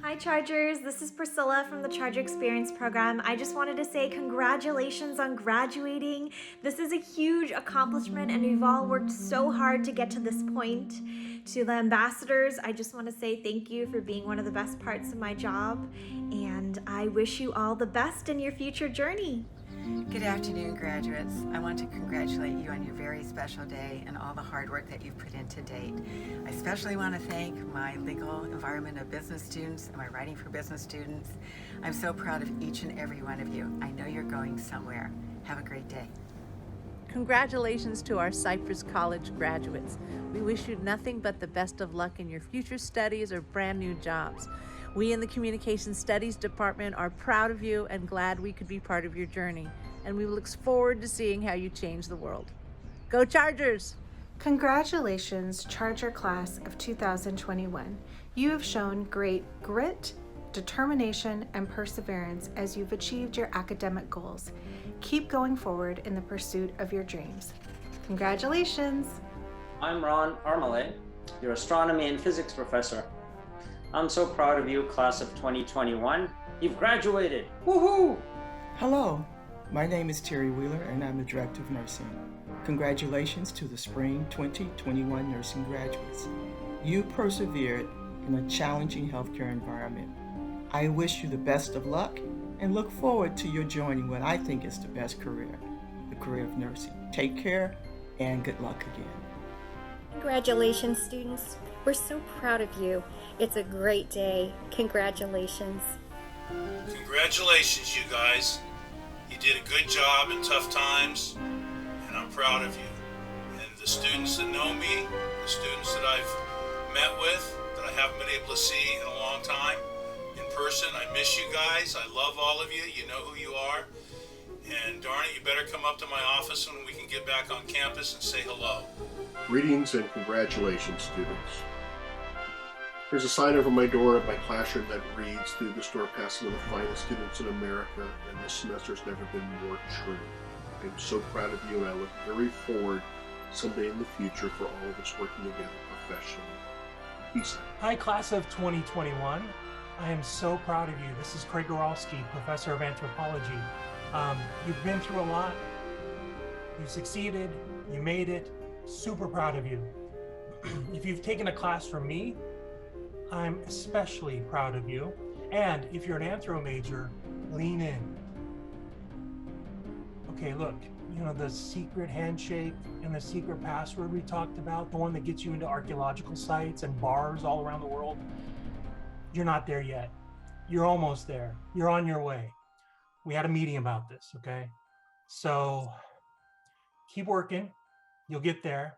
Hi Chargers, this is Priscilla from the Charger Experience program. I just wanted to say congratulations on graduating. This is a huge accomplishment and we've all worked so hard to get to this point. To the ambassadors, I just want to say thank you for being one of the best parts of my job, and I wish you all the best in your future journey. Good afternoon, graduates. I want to congratulate you on your very special day and all the hard work that you've put in to date. I especially want to thank my legal environment of business students and my writing for business students. I'm so proud of each and every one of you. I know you're going somewhere. Have a great day. Congratulations to our Cypress College graduates. We wish you nothing but the best of luck in your future studies or brand new jobs. We in the Communication Studies Department are proud of you and glad we could be part of your journey. And we look forward to seeing how you change the world. Go Chargers! Congratulations, Charger class of 2021. You have shown great grit, determination, and perseverance as you've achieved your academic goals. Keep going forward in the pursuit of your dreams. Congratulations! I'm Ron Armale, your astronomy and physics professor. I'm so proud of you, class of 2021. You've graduated. Woohoo! Hello, my name is Terry Wheeler and I'm the Director of Nursing. Congratulations to the Spring 2021 nursing graduates. You persevered in a challenging healthcare environment. I wish you the best of luck and look forward to your joining what I think is the best career, the career of nursing. Take care and good luck again. Congratulations, students. We're so proud of you. It's a great day. Congratulations. Congratulations, you guys. You did a good job in tough times, and I'm proud of you. And the students that know me, the students that I've met with, that I haven't been able to see in a long time, in person, I miss you guys. I love all of you. You know who you are. And darn it, you better come up to my office when we can get back on campus and say hello. Greetings and congratulations, students. There's a sign over my door at my classroom that reads, "Through this door pass some of the finest students in America," and this semester's never been more true. I'm so proud of you, and I look very forward someday in the future for all of us working together professionally. Peace out. Hi, class of 2021. I am so proud of you. This is Craig Goralski, professor of anthropology. You've been through a lot. You succeeded. You made it. Super proud of you. If you've taken a class from me, I'm especially proud of you. And if you're an anthro major, lean in. Okay, look, you know the secret handshake and the secret password we talked about, the one that gets you into archaeological sites and bars all around the world? You're not there yet. You're almost there. You're on your way. We had a meeting about this, okay? So keep working. You'll get there.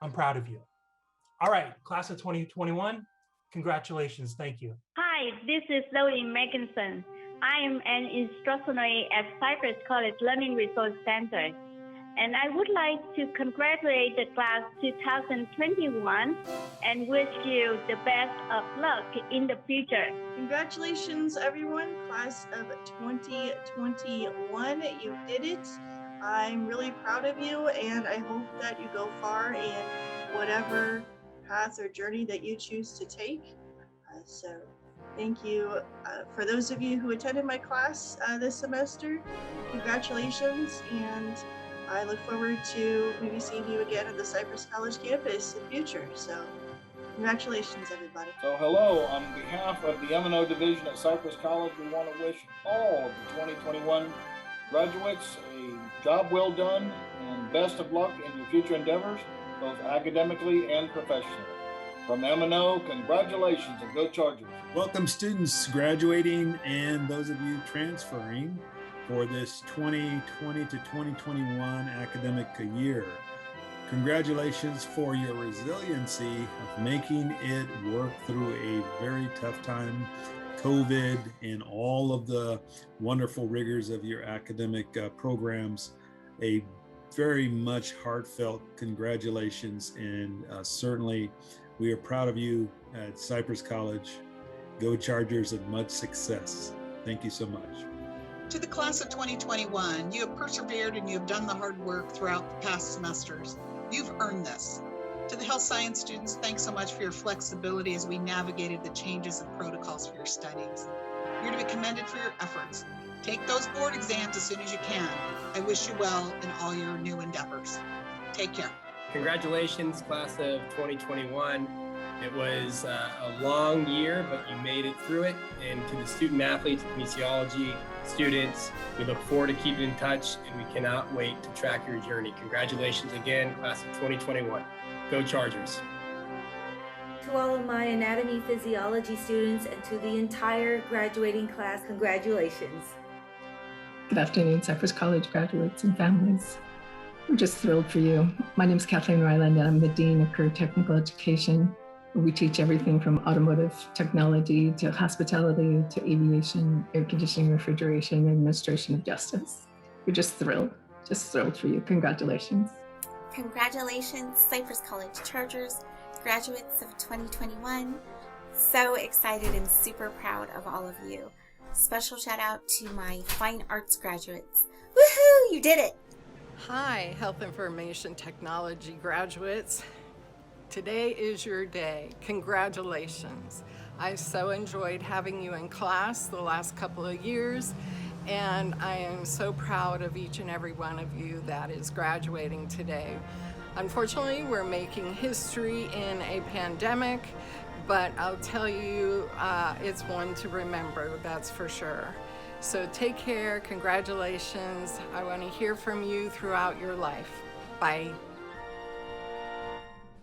I'm proud of you. All right, class of 2021, Congratulations. Thank you. Hi, this is Zoe Megginson. I am an instructor at Cypress College Learning Resource Center, and I would like to congratulate the class 2021 and wish you the best of luck in the future. Congratulations, everyone, class of 2021. You did it. I'm really proud of you, and I hope that you go far in whatever path or journey that you choose to take. So thank you. For those of you who attended my class this semester, congratulations, and I look forward to maybe seeing you again at the Cypress College campus in the future. So congratulations, everybody. So hello, on behalf of the M&O division at Cypress College, we want to wish all of the 2021 graduates a job well done and best of luck in your future endeavors, both academically and professionally. From M&O, congratulations and go Chargers. Welcome students graduating and those of you transferring for this 2020 to 2021 academic year. Congratulations for your resiliency of making it work through a very tough time, COVID, and all of the wonderful rigors of your academic programs. A very much heartfelt congratulations, and certainly we are proud of you at Cypress College. Go Chargers and much success. Thank you so much. To the class of 2021, you have persevered and you have done the hard work throughout the past semesters. You've earned this. To the health science students, thanks so much for your flexibility as we navigated the changes and protocols for your studies. You're to be commended for your efforts. Take those board exams as soon as you can. I wish you well in all your new endeavors. Take care. Congratulations, class of 2021. It was a long year, but you made it through it. And to the student athletes, kinesiology students, we look forward to keeping in touch, and we cannot wait to track your journey. Congratulations again, class of 2021. Go Chargers. To all of my anatomy physiology students and to the entire graduating class, congratulations. Good afternoon, Cypress College graduates and families. We're just thrilled for you. My name is Kathleen Ryland, and I'm the Dean of Career Technical Education. We teach everything from automotive technology to hospitality to aviation, air conditioning, refrigeration, and administration of justice. We're just thrilled for you. Congratulations. Congratulations, Cypress College Chargers, graduates of 2021. So excited and super proud of all of you. Special shout out to my fine arts graduates. Woohoo, you did it! Hi, Health Information Technology graduates. Today is your day. Congratulations. I so enjoyed having you in class the last couple of years, and I am so proud of each and every one of you that is graduating today. Unfortunately, we're making history in a pandemic, but I'll tell you, it's one to remember, that's for sure. So take care, congratulations. I want to hear from you throughout your life. Bye.